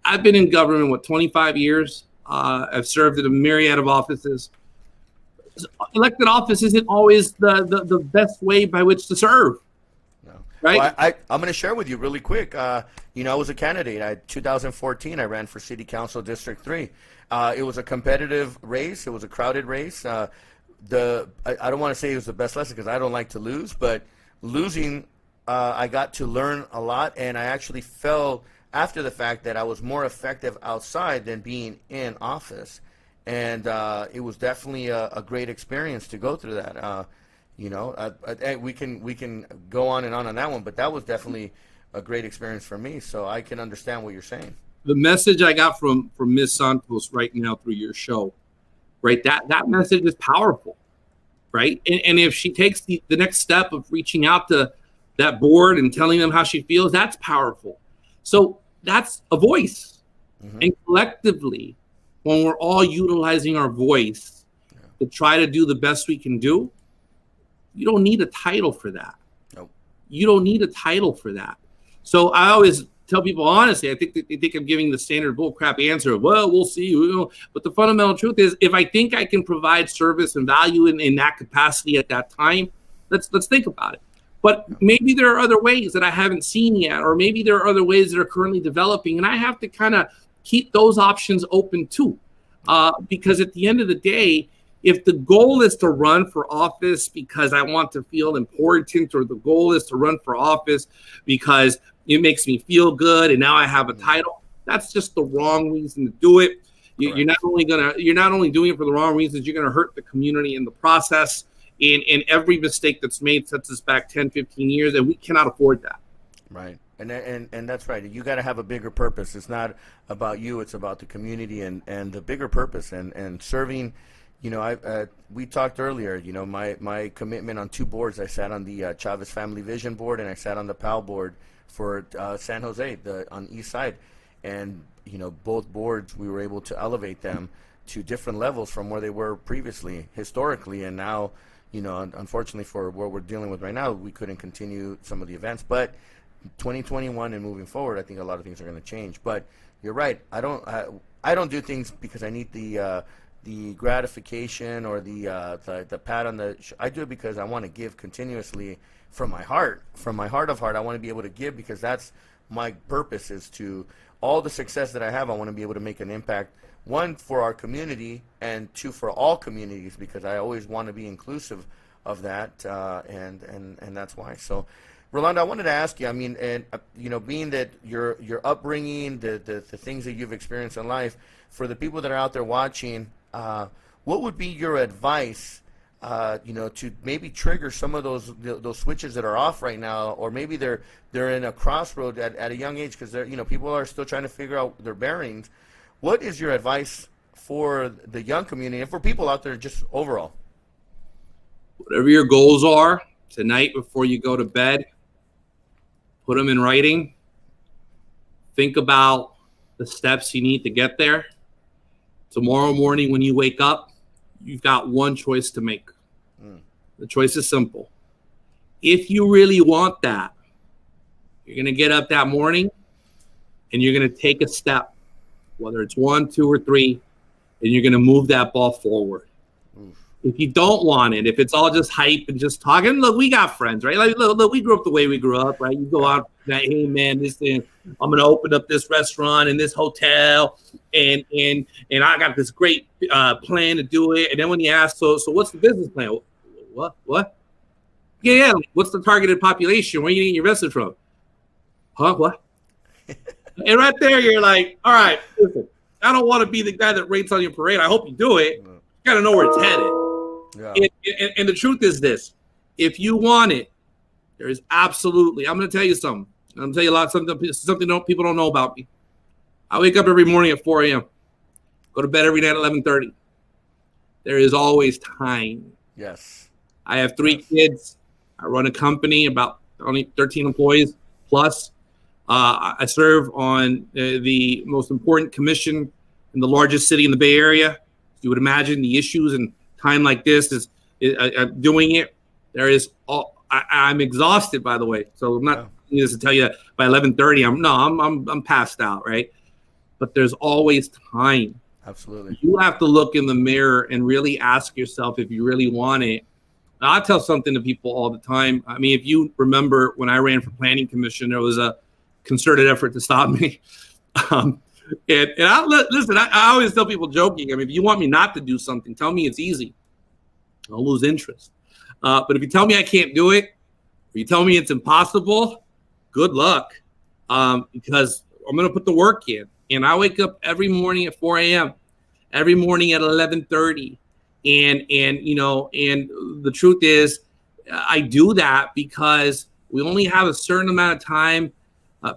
I've been in government 25 years. I've served in a myriad of offices. Elected office isn't always the best way by which to serve. Right. Well, I'm going to share with you really quick. I was a candidate. 2014, I ran for City Council District 3. It was a competitive race. It was a crowded race. I don't want to say it was the best lesson because I don't like to lose, but losing, I got to learn a lot, and I actually felt after the fact that I was more effective outside than being in office. And it was definitely a great experience to go through that. We can go on and that one, but that was definitely a great experience for me. So I can understand what you're saying. The message I got from Ms. Santos right now through your show, right? That message is powerful, right? And if she takes the next step of reaching out to that board and telling them how she feels, that's powerful. So that's a voice. Mm-hmm. And collectively, when we're all utilizing our voice to try to do the best we can do, you don't need a title for that. Nope. You don't need a title for that. So I always tell people, honestly, I think they think I'm giving the standard bullcrap answer of, well, we'll see. But the fundamental truth is, if I think I can provide service and value in that capacity at that time, let's think about it. But maybe there are other ways that I haven't seen yet, or maybe there are other ways that are currently developing, and I have to kind of keep those options open too. Because at the end of the day, if the goal is to run for office because I want to feel important, or the goal is to run for office because it makes me feel good and now I have a title, that's just the wrong reason to do it. You're not only doing it for the wrong reasons, you're going to hurt the community in the process. And every mistake that's made sets us back 10, 15 years, and we cannot afford that. Right. And that's right. You got to have a bigger purpose. It's not about you. It's about the community and the bigger purpose and serving. We talked earlier, my commitment on 2 boards. I sat on the Chavez Family Vision board, and I sat on the PAL board for San Jose, on East Side. And, both boards, we were able to elevate them to different levels from where they were previously, historically, and now, unfortunately for what we're dealing with right now, we couldn't continue some of the events. But 2021 and moving forward, I think a lot of things are going to change. But you're right. I don't do things because I need the gratification or the pat on the. I do it because I want to give continuously from my heart of heart. I want to be able to give because that's my purpose, is to all the success that I have. I want to be able to make an impact. One, for our community, and two, for all communities, because I always want to be inclusive of that, and that's why. So, Rolando, I wanted to ask you. I mean, and being that your upbringing, the things that you've experienced in life, for the people that are out there watching, what would be your advice? To maybe trigger some of those switches that are off right now, or maybe they're in a crossroad at a young age, because people are still trying to figure out their bearings. What is your advice for the young community and for people out there just overall? Whatever your goals are tonight before you go to bed, put them in writing. Think about the steps you need to get there. Tomorrow morning when you wake up, you've got one choice to make. The choice is simple. If you really want that, you're going to get up that morning and you're going to take a step, whether it's 1, 2, or 3, and you're going to move that ball forward. If you don't want it, if it's all just hype and just talking, look, we got friends, right? Like, look, we grew up the way we grew up, right? You go out, hey man, this thing, I'm going to open up this restaurant and this hotel, and I got this great plan to do it. And then when you ask, so what's the business plan? What? Yeah. What's the targeted population? Where are you getting invested from? Huh? What? And right there, you're like, all right, listen, I don't want to be the guy that rates on your parade. I hope you do it. You got to know where it's headed. Yeah. And the truth is this: if you want it, there is absolutely. I'm going to tell you something. I'm going to tell you something people don't know about me. I wake up every morning at 4 a.m. Go to bed every night at 11:30. There is always time. Yes. I have 3 kids. I run a company, about only 13 employees plus. I serve on the most important commission in the largest city in the Bay Area. You would imagine the issues in time like this is doing it. There is I'm exhausted, by the way. So I'm not needless to tell you that by 11:30 I'm passed out, right? But there's always time. Absolutely. You have to look in the mirror and really ask yourself if you really want it. Now, I tell something to people all the time. I mean, if you remember when I ran for planning commission, there was a concerted effort to stop me. And I always tell people joking. I mean, if you want me not to do something, tell me it's easy. I'll lose interest. But if you tell me I can't do it, or you tell me it's impossible, good luck. Because I'm going to put the work in. And I wake up every morning at 4 a.m., every morning at 11:30. And the truth is, I do that because we only have a certain amount of time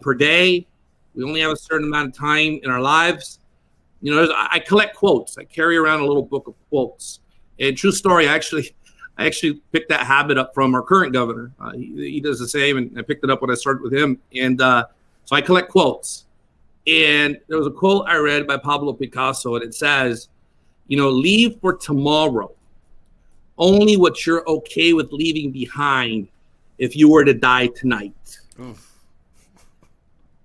per day. We only have a certain amount of time in our lives. I collect quotes. I carry around a little book of quotes. And true story, I actually picked that habit up from our current governor. He does the same, and I picked it up when I started with him. And so I collect quotes. And there was a quote I read by Pablo Picasso, and it says, leave for tomorrow only what you're okay with leaving behind if you were to die tonight. Oof.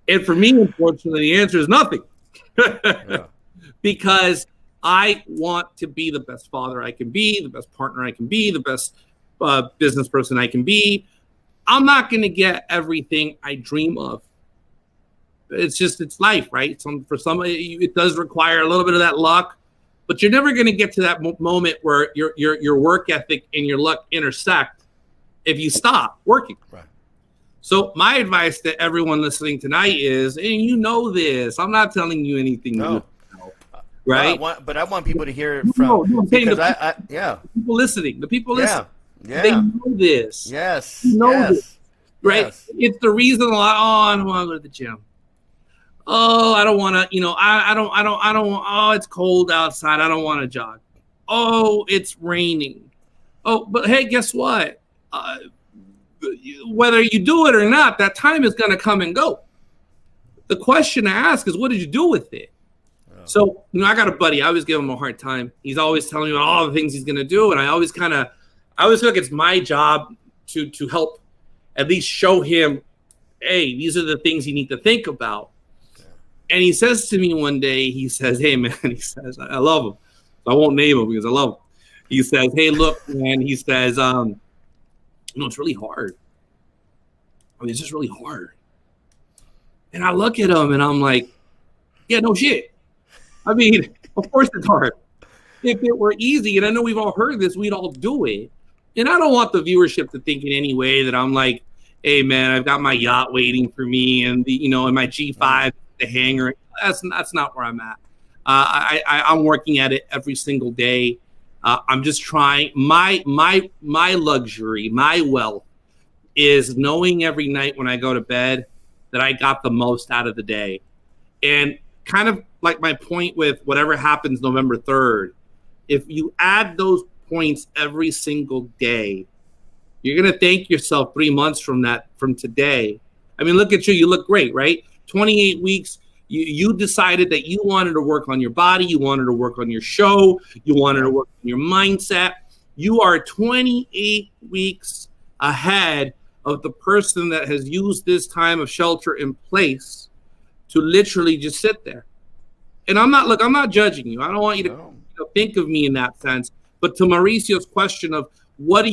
And for me, unfortunately, the answer is nothing. Because I want to be the best father I can be, the best partner I can be, the best business person I can be. I'm not going to get everything I dream of. It's life, right? For some, it does require a little bit of that luck, but you're never going to get to that moment where your work ethic and your luck intersect if you stop working. Right. So my advice to everyone listening tonight is, and you know this, I'm not telling you anything new, right? But I want people to hear it from because people listening, the people listening, they know this. Yes, this, right? Yes. It's the reason a lot. Oh, I don't want to go to the gym. Oh, I don't want to. I don't. Oh, it's cold outside. I don't want to jog. Oh, it's raining. Oh, but hey, guess what? Whether you do it or not, that time is going to come and go. The question to ask is, what did you do with it? So, I got a buddy. I always give him a hard time. He's always telling me about all the things he's going to do. And I always feel like it's my job to help at least show him, hey, these are the things you need to think about. And he says to me one day, he says, hey, man, he says, I love him. I won't name him because I love him. He says, hey, look, man, he says, it's really hard. I mean, it's just really hard. And I look at him and I'm like, yeah, no shit. I mean, of course it's hard. If it were easy, and I know we've all heard this, we'd all do it. And I don't want the viewership to think in any way that I'm like, hey, man, I've got my yacht waiting for me and, and my G5, the hangar. That's not where I'm at. I'm working at it every single day. I'm just trying. My luxury, my wealth is knowing every night when I go to bed that I got the most out of the day. And kind of like my point with whatever happens November 3rd, if you add those points every single day, you're going to thank yourself 3 months from today. I mean, look at you. You look great, right? 28 weeks. You decided that you wanted to work on your body. You wanted to work on your show. You wanted to work on your mindset. You are 28 weeks ahead of the person that has used this time of shelter in place to literally just sit there. And I'm not judging you. I don't want you to think of me in that sense. But to Mauricio's question of what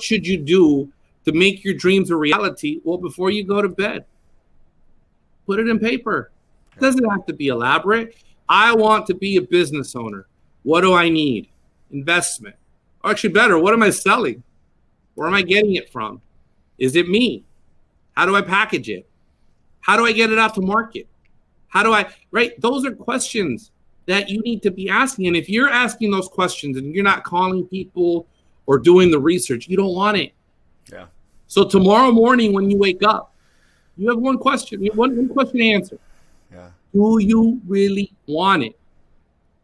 should you do to make your dreams a reality? Well, before you go to bed, put it in paper. It doesn't have to be elaborate. I want to be a business owner. What do I need? Investment. Or actually better, what am I selling? Where am I getting it from? Is it me? How do I package it? How do I get it out to market? Right? Those are questions that you need to be asking. And if you're asking those questions and you're not calling people or doing the research, you don't want it. Yeah. So tomorrow morning when you wake up, you have one question. You have one question to answer. Yeah. Do you really want it?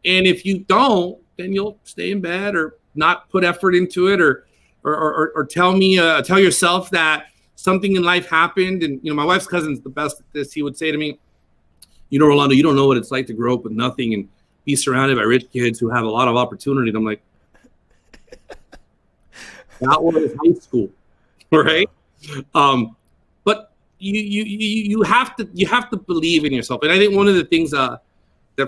And if you don't, then you'll stay in bed or not put effort into it, or tell yourself that something in life happened. And my wife's cousin's the best at this. He would say to me, Rolando, you don't know what it's like to grow up with nothing and be surrounded by rich kids who have a lot of opportunity. And I'm like, that was high school, right? But you have to believe in yourself. And I think one of the things that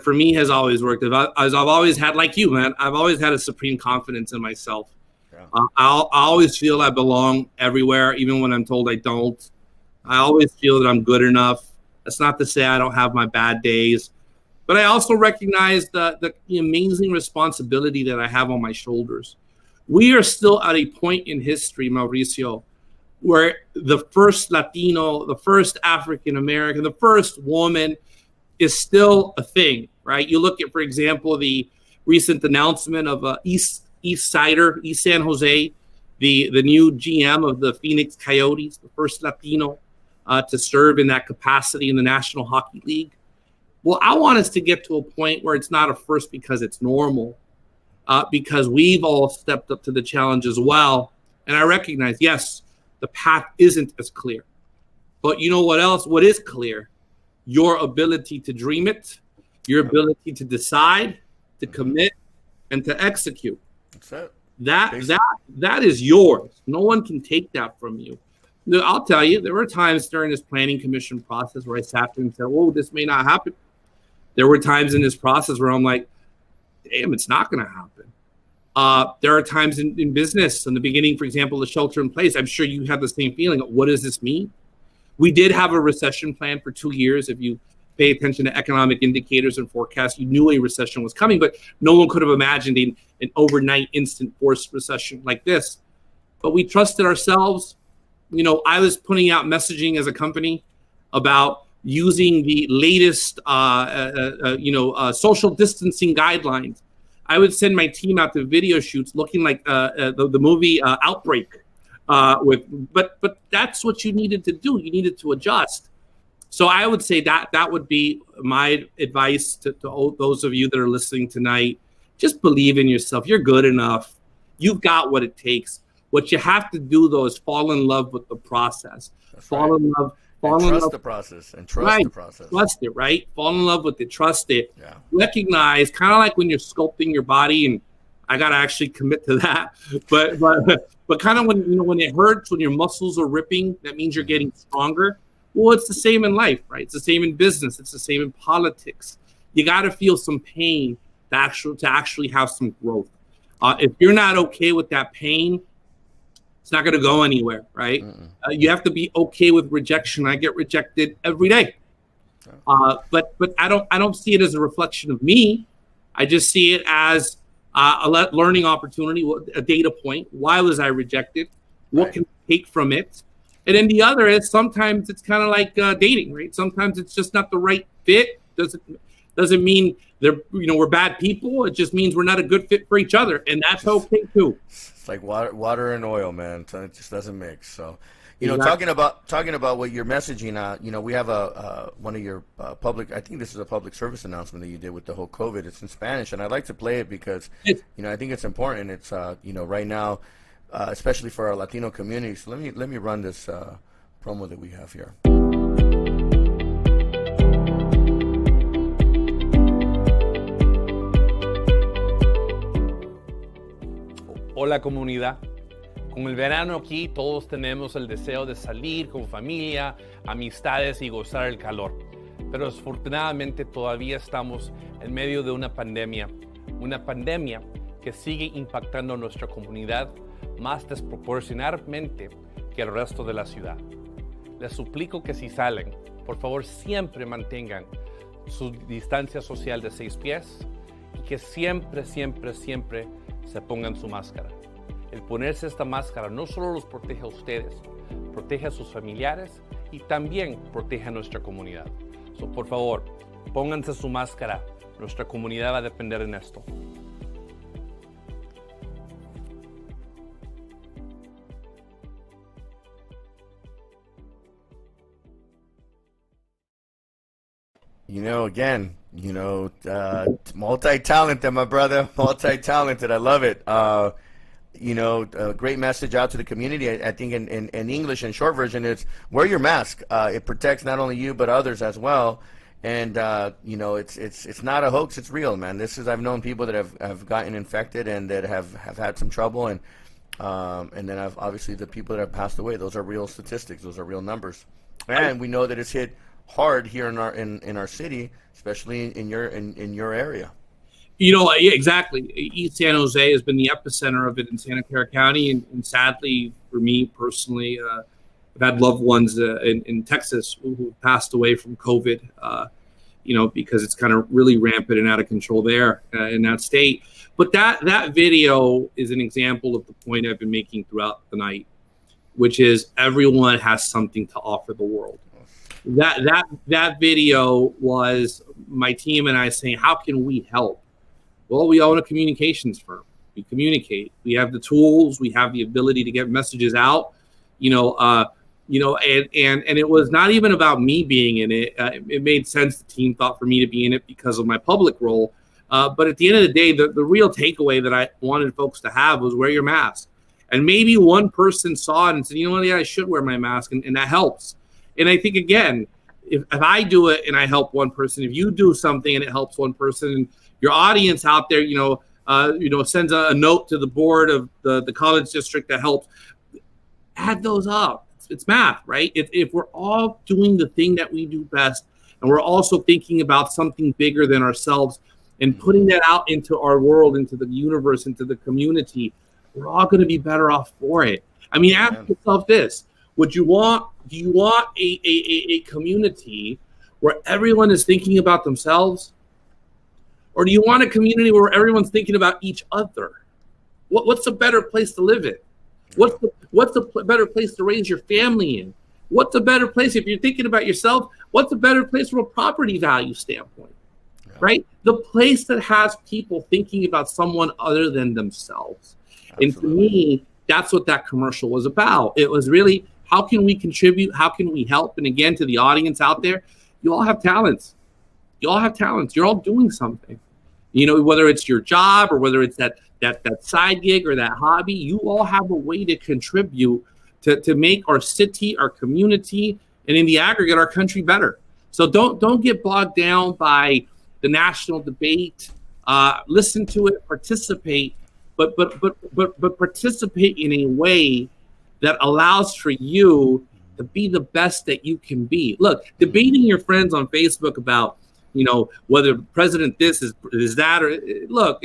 for me has always worked is I've always had, like you, man, I've always had a supreme confidence in myself. Yeah. I always feel I belong everywhere, even when I'm told I don't. I always feel that I'm good enough. That's not to say I don't have my bad days, but I also recognize the amazing responsibility that I have on my shoulders. We are still at a point in history, Mauricio, where the first Latino, the first African American, the first woman is still a thing, right? You look at, for example, the recent announcement of East San Jose, the new GM of the Phoenix Coyotes, the first Latino to serve in that capacity in the National Hockey League. Well, I want us to get to a point where it's not a first because it's normal, because we've all stepped up to the challenge as well. And I recognize, yes, the path isn't as clear. But you know what else? What is clear? Your ability to dream it, your ability to decide, to commit, and to execute. That's it. That is yours. No one can take that from you. I'll tell you, there were times during this planning commission process where I sat there and said, "Oh, this may not happen." There were times in this process where I'm like, "Damn, it's not going to happen." There are times in business, in the beginning, for example, the shelter in place. I'm sure you have the same feeling. What does this mean? We did have a recession plan for 2 years. If you pay attention to economic indicators and forecasts, you knew a recession was coming, but no one could have imagined an overnight instant forced recession like this. But we trusted ourselves. I was putting out messaging as a company about using the latest, social distancing guidelines. I would send my team out to video shoots looking like the movie Outbreak. But that's what you needed to do. You needed to adjust. So I would say that would be my advice to those of you that are listening tonight. Just believe in yourself. You're good enough. You've got what it takes. What you have to do, though, is fall in love with the process. Fall in love And trust the process. And trust the process. Trust it, right? Fall in love with it. Trust it. Yeah. Recognize, kind of like when you're sculpting your body, and I got to actually commit to that. But kind of when it hurts, when your muscles are ripping, that means you're getting stronger. Well, it's the same in life, right? It's the same in business. It's the same in politics. You got to feel some pain to actually have some growth. If you're not okay with that pain, it's not going to go anywhere, right? You have to be okay with rejection. I get rejected every day, but I don't see it as a reflection of me. I just see it as a learning opportunity, a data point. Why was I rejected? What can I take from it? And then the other is sometimes it's kind of like dating, right? Sometimes it's just not the right fit. Doesn't mean we're bad people. It just means we're not a good fit for each other, and that's okay too. It's like water and oil, man. It just doesn't mix. So, Exactly. talking about what you're messaging. We have one of your public. I think this is a public service announcement that you did with the whole COVID. It's in Spanish, and I'd like to play it because I think it's important. It's right now, especially for our Latino community. So let me run this promo that we have here. Hola comunidad, con el verano aquí todos tenemos el deseo de salir con familia, amistades y gozar el calor. Pero desafortunadamente todavía estamos en medio de una pandemia que sigue impactando a nuestra comunidad más desproporcionadamente que el resto de la ciudad. Les suplico que si salen, por favor siempre mantengan su distancia social de 6 pies y que siempre se pongan su máscara. El ponerse esta máscara no solo los protege a ustedes, protege a sus familiares y también protege a nuestra comunidad. Por favor, pónganse su máscara. Nuestra comunidad va a depender en esto. Again, multi-talented, my brother, multi-talented. I love it. A great message out to the community. I think in English, in short version, it's wear your mask. It protects not only you, but others as well. And, it's not a hoax. It's real, man. I've known people that have gotten infected and that have had some trouble. And then I've obviously the people that have passed away. Those are real statistics. Those are real numbers. And we know that it's hit hard here in our city, especially in your area. Yeah, exactly. East San Jose has been the epicenter of it in Santa Clara County, and sadly for me personally, I've had loved ones in Texas who passed away from COVID. Because it's kind of really rampant and out of control there in that state. But that video is an example of the point I've been making throughout the night, which is everyone has something to offer the world. That video was my team and I saying, how can we help? Well, we own a communications firm. We communicate. We have the tools. We have the ability to get messages out. And it was not even about me being in it. It made sense. The team thought for me to be in it because of my public role. But at the end of the day, the real takeaway that I wanted folks to have was wear your mask. And maybe one person saw it and said, yeah, I should wear my mask. And that helps. And I think, again, if I do it and I help one person, if you do something and it helps one person, and your audience out there, sends a note to the board of the college district that helps, add those up. It's math, right? If we're all doing the thing that we do best, and we're also thinking about something bigger than ourselves and putting that out into our world, into the universe, into the community, we're all going to be better off for it. I mean, ask yourself this. Do you want a community where everyone is thinking about themselves? Or do you want a community where everyone's thinking about each other? What's a better place to live in? What's a better place to raise your family in? What's a better place, if you're thinking about yourself, what's a better place from a property value standpoint, right? The place that has people thinking about someone other than themselves. Absolutely. And to me, that's what that commercial was about. It was really, how can we contribute? How can we help? And again, to the audience out there, you all have talents. You're all doing something. Whether it's your job or whether it's that side gig or that hobby, you all have a way to contribute to make our city, our community, and in the aggregate, our country better. So don't get bogged down by the national debate. Listen to it, participate, but participate in a way that allows for you to be the best that you can be. Look, debating your friends on Facebook about, whether president this is that, or look,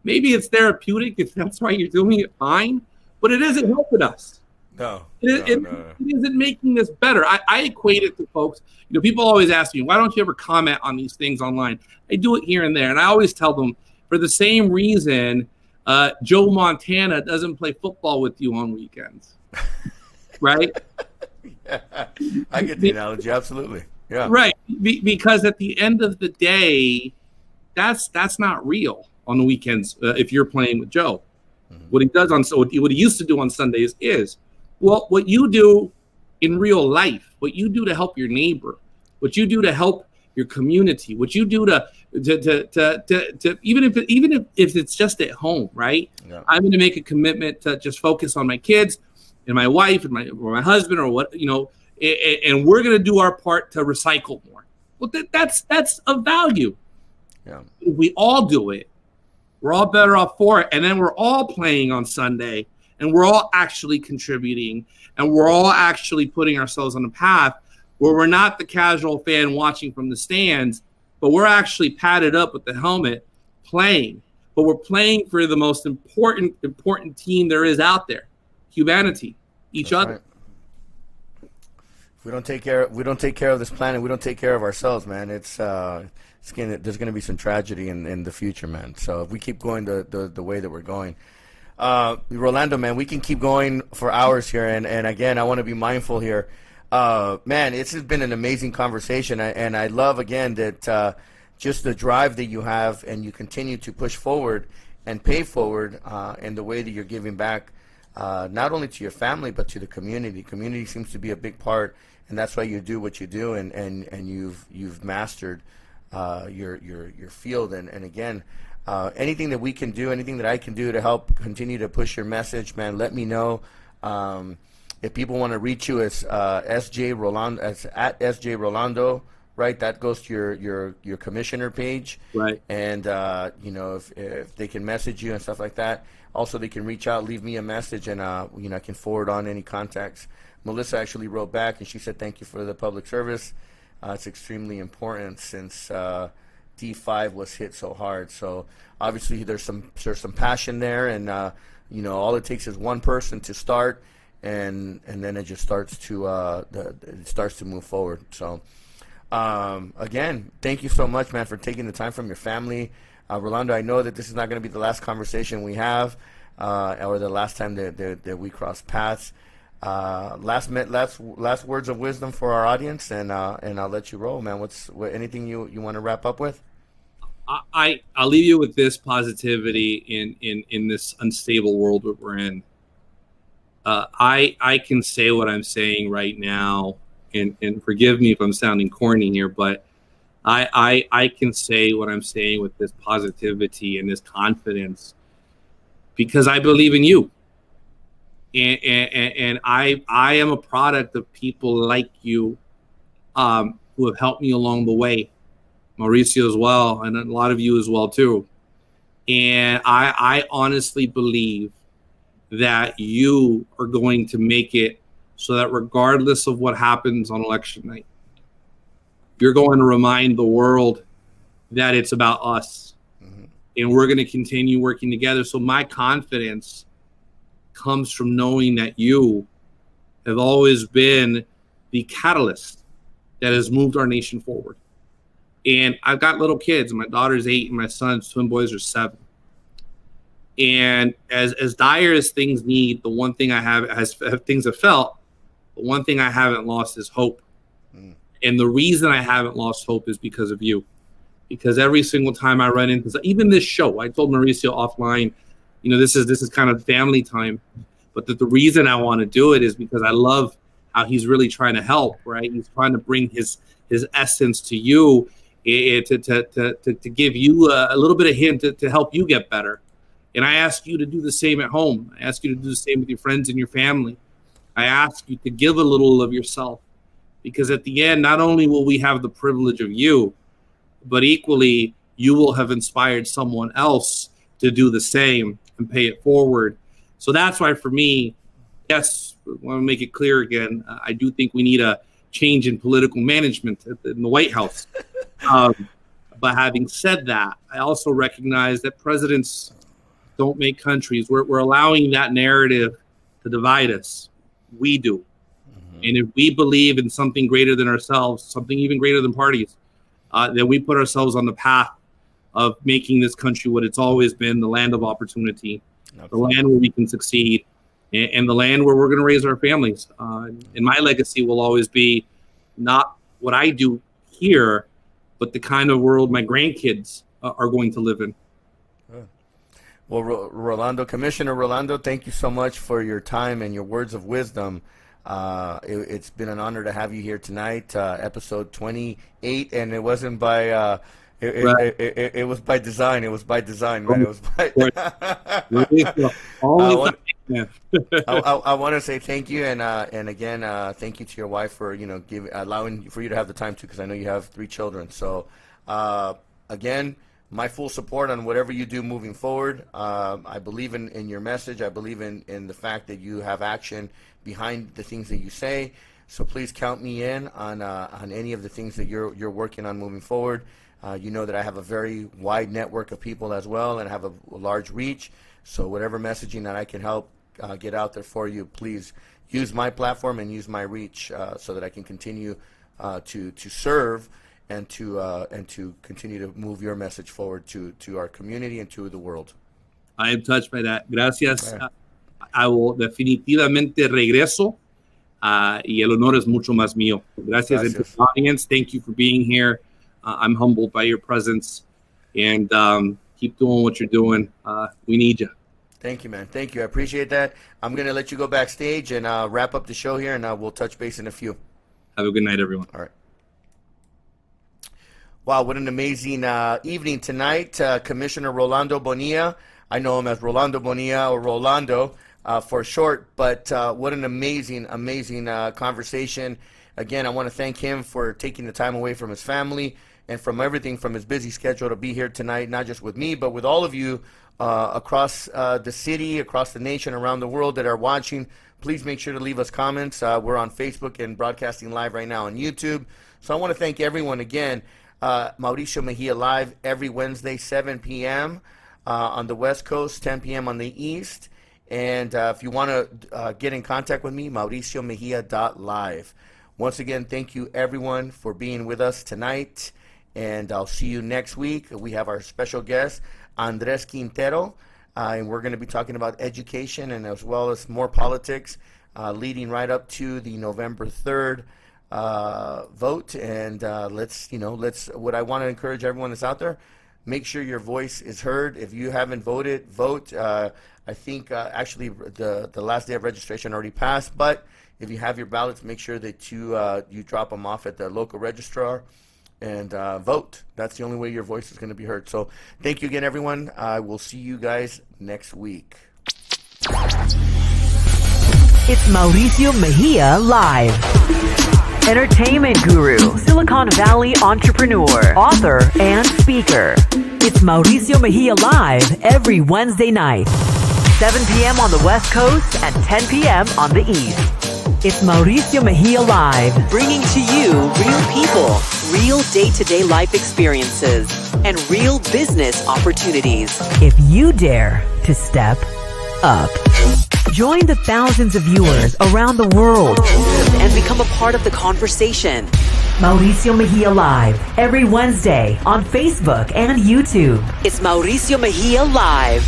maybe it's therapeutic if that's why you're doing it, fine, but it isn't helping us. No. It isn't making this better. I equate it to folks. People always ask me, why don't you ever comment on these things online? I do it here and there, and I always tell them, for the same reason Joe Montana doesn't play football with you on weekends, right? Yeah, I get the analogy, absolutely. Yeah, right. Because at the end of the day, that's not real on the weekends. If you're playing with Joe, what he does what he used to do on Sundays is, well, what you do in real life, what you do to help your neighbor, what you do to help your community, what you do to even if it's just at home, right? Yeah. I'm going to make a commitment to just focus on my kids and my wife and my husband, or what, and we're going to do our part to recycle more. Well, that's of value. Yeah. If we all do it, we're all better off for it. And then we're all playing on Sunday, and we're all actually contributing, and we're all actually putting ourselves on a path where we're not the casual fan watching from the stands, but we're actually padded up with the helmet playing. But we're playing for the most important team there is out there, humanity, each other. Right. If we don't take care of this planet, we don't take care of ourselves, man. There's gonna be some tragedy in the future, man. So if we keep going the way that we're going, Rolando, man, we can keep going for hours here. And again, I want to be mindful here. Man, this has been an amazing conversation, and I love again that just the drive that you have, and you continue to push forward and pay forward in the way that you're giving back, not only to your family but to the community. Community seems to be a big part, and that's why you do what you do, and you've mastered your field. And again, anything that we can do, anything that I can do to help continue to push your message, man, let me know. If people want to reach you, it's SJ Rolando, it's at SJ Rolando, right? That goes to your commissioner page, right? And if they can message you and stuff like that. Also, they can reach out, leave me a message, and I can forward on any contacts. Melissa actually wrote back, and she said thank you for the public service. It's extremely important since D5 was hit so hard. So obviously there's some passion there, and all it takes is one person to start. And then it just starts to move forward. So again, thank you so much, man, for taking the time from your family. Rolando, I know that this is not going to be the last conversation we have, or the last time that we cross paths. Last words of wisdom for our audience, and I'll let you roll, man. Anything you want to wrap up with? I'll leave you with this positivity in this unstable world that we're in. I can say what I'm saying right now, and forgive me if I'm sounding corny here, but I can say what I'm saying with this positivity and this confidence because I believe in you. And I am a product of people like you who have helped me along the way. Mauricio as well, and a lot of you as well too. And I honestly believe that you are going to make it so that regardless of what happens on election night, you're going to remind the world that it's about us. Mm-hmm. And we're going to continue working together. So my confidence comes from knowing that you have always been the catalyst that has moved our nation forward. And I've got little kids. My daughter's 8 and my son's twin boys are 7. And as dire as things need, the one thing I have, as things have felt, the one thing I haven't lost is hope. Mm. And the reason I haven't lost hope is because of you. Because every single time I run into, even this show, I told Mauricio offline, this is kind of family time. But the reason I want to do it is because I love how he's really trying to help, right? He's trying to bring his essence to you, to give you a little bit of hint to help you get better. And I ask you to do the same at home. I ask you to do the same with your friends and your family. I ask you to give a little of yourself because at the end, not only will we have the privilege of you, but equally, you will have inspired someone else to do the same and pay it forward. So that's why for me, yes, I want to make it clear again, I do think we need a change in political management in the White House. But having said that, I also recognize that presidents don't make countries. We're allowing that narrative to divide us. We do. And if we believe in something greater than ourselves, something even greater than parties, then we put ourselves on the path of making this country what it's always been, the land of opportunity, the land where we can succeed, and the land where we're going to raise our families. And my legacy will always be not what I do here, but the kind of world my grandkids are going to live in. Well, Rolando, Commissioner Rolando, thank you so much for your time and your words of wisdom. It's been an honor to have you here tonight, episode 28, and it wasn't by it was by design. It was by design, man. It was by I want to say thank you, and again, thank you to your wife for allowing for you to have the time to, because I know you have 3 children. So again, my full support on whatever you do moving forward. I believe in your message. I believe in the fact that you have action behind the things that you say. So please count me in on any of the things that you're working on moving forward. You know that I have a very wide network of people as well, and have a large reach. So whatever messaging that I can help get out there for you, please use my platform and use my reach so that I can continue to serve and to continue to move your message forward to our community and to the world. I am touched by that. Gracias. I will definitivamente regreso, y el honor es mucho más mío. Gracias. And to the audience, thank you for being here. I'm humbled by your presence, and keep doing what you're doing. We need you. Thank you, man. Thank you. I appreciate that. I'm going to let you go backstage and wrap up the show here, and we'll touch base in a few. Have a good night, everyone. All right. Wow, what an amazing evening tonight. Commissioner Rolando Bonilla. I know him as Rolando Bonilla, or Rolando for short, but what an amazing conversation. Again, I want to thank him for taking the time away from his family and from everything, from his busy schedule, to be here tonight, not just with me, but with all of you across the city, across the nation, around the world that are watching. Please make sure to leave us comments. We're on Facebook and broadcasting live right now on YouTube. So I want to thank everyone again. Mauricio Mejia Live every Wednesday, 7 p.m. On the West Coast, 10 p.m. on the East. And if you want to get in contact with me, mauriciomejia.live. Once again, thank you everyone for being with us tonight, and I'll see you next week. We have our special guest, Andres Quintero, and we're going to be talking about education and as well as more politics, leading right up to the November 3rd vote. And let's what I want to encourage everyone that's out there, make sure your voice is heard. If you haven't voted, vote. I think actually the last day of registration already passed, but if you have your ballots, make sure that you drop them off at the local registrar and vote. That's the only way your voice is going to be heard. So thank you again, everyone. I will see you guys next week. It's Mauricio Mejia Live. Entertainment guru, Silicon Valley entrepreneur, author, and speaker. It's Mauricio Mejia Live every Wednesday night, 7 p.m. on the West Coast and 10 p.m. on the East. It's Mauricio Mejia Live, bringing to you real people, real day-to-day life experiences, and real business opportunities. If you dare to step up. Join the thousands of viewers around the world and become a part of the conversation. Mauricio Mejia Live every Wednesday on Facebook and YouTube. It's Mauricio Mejia Live.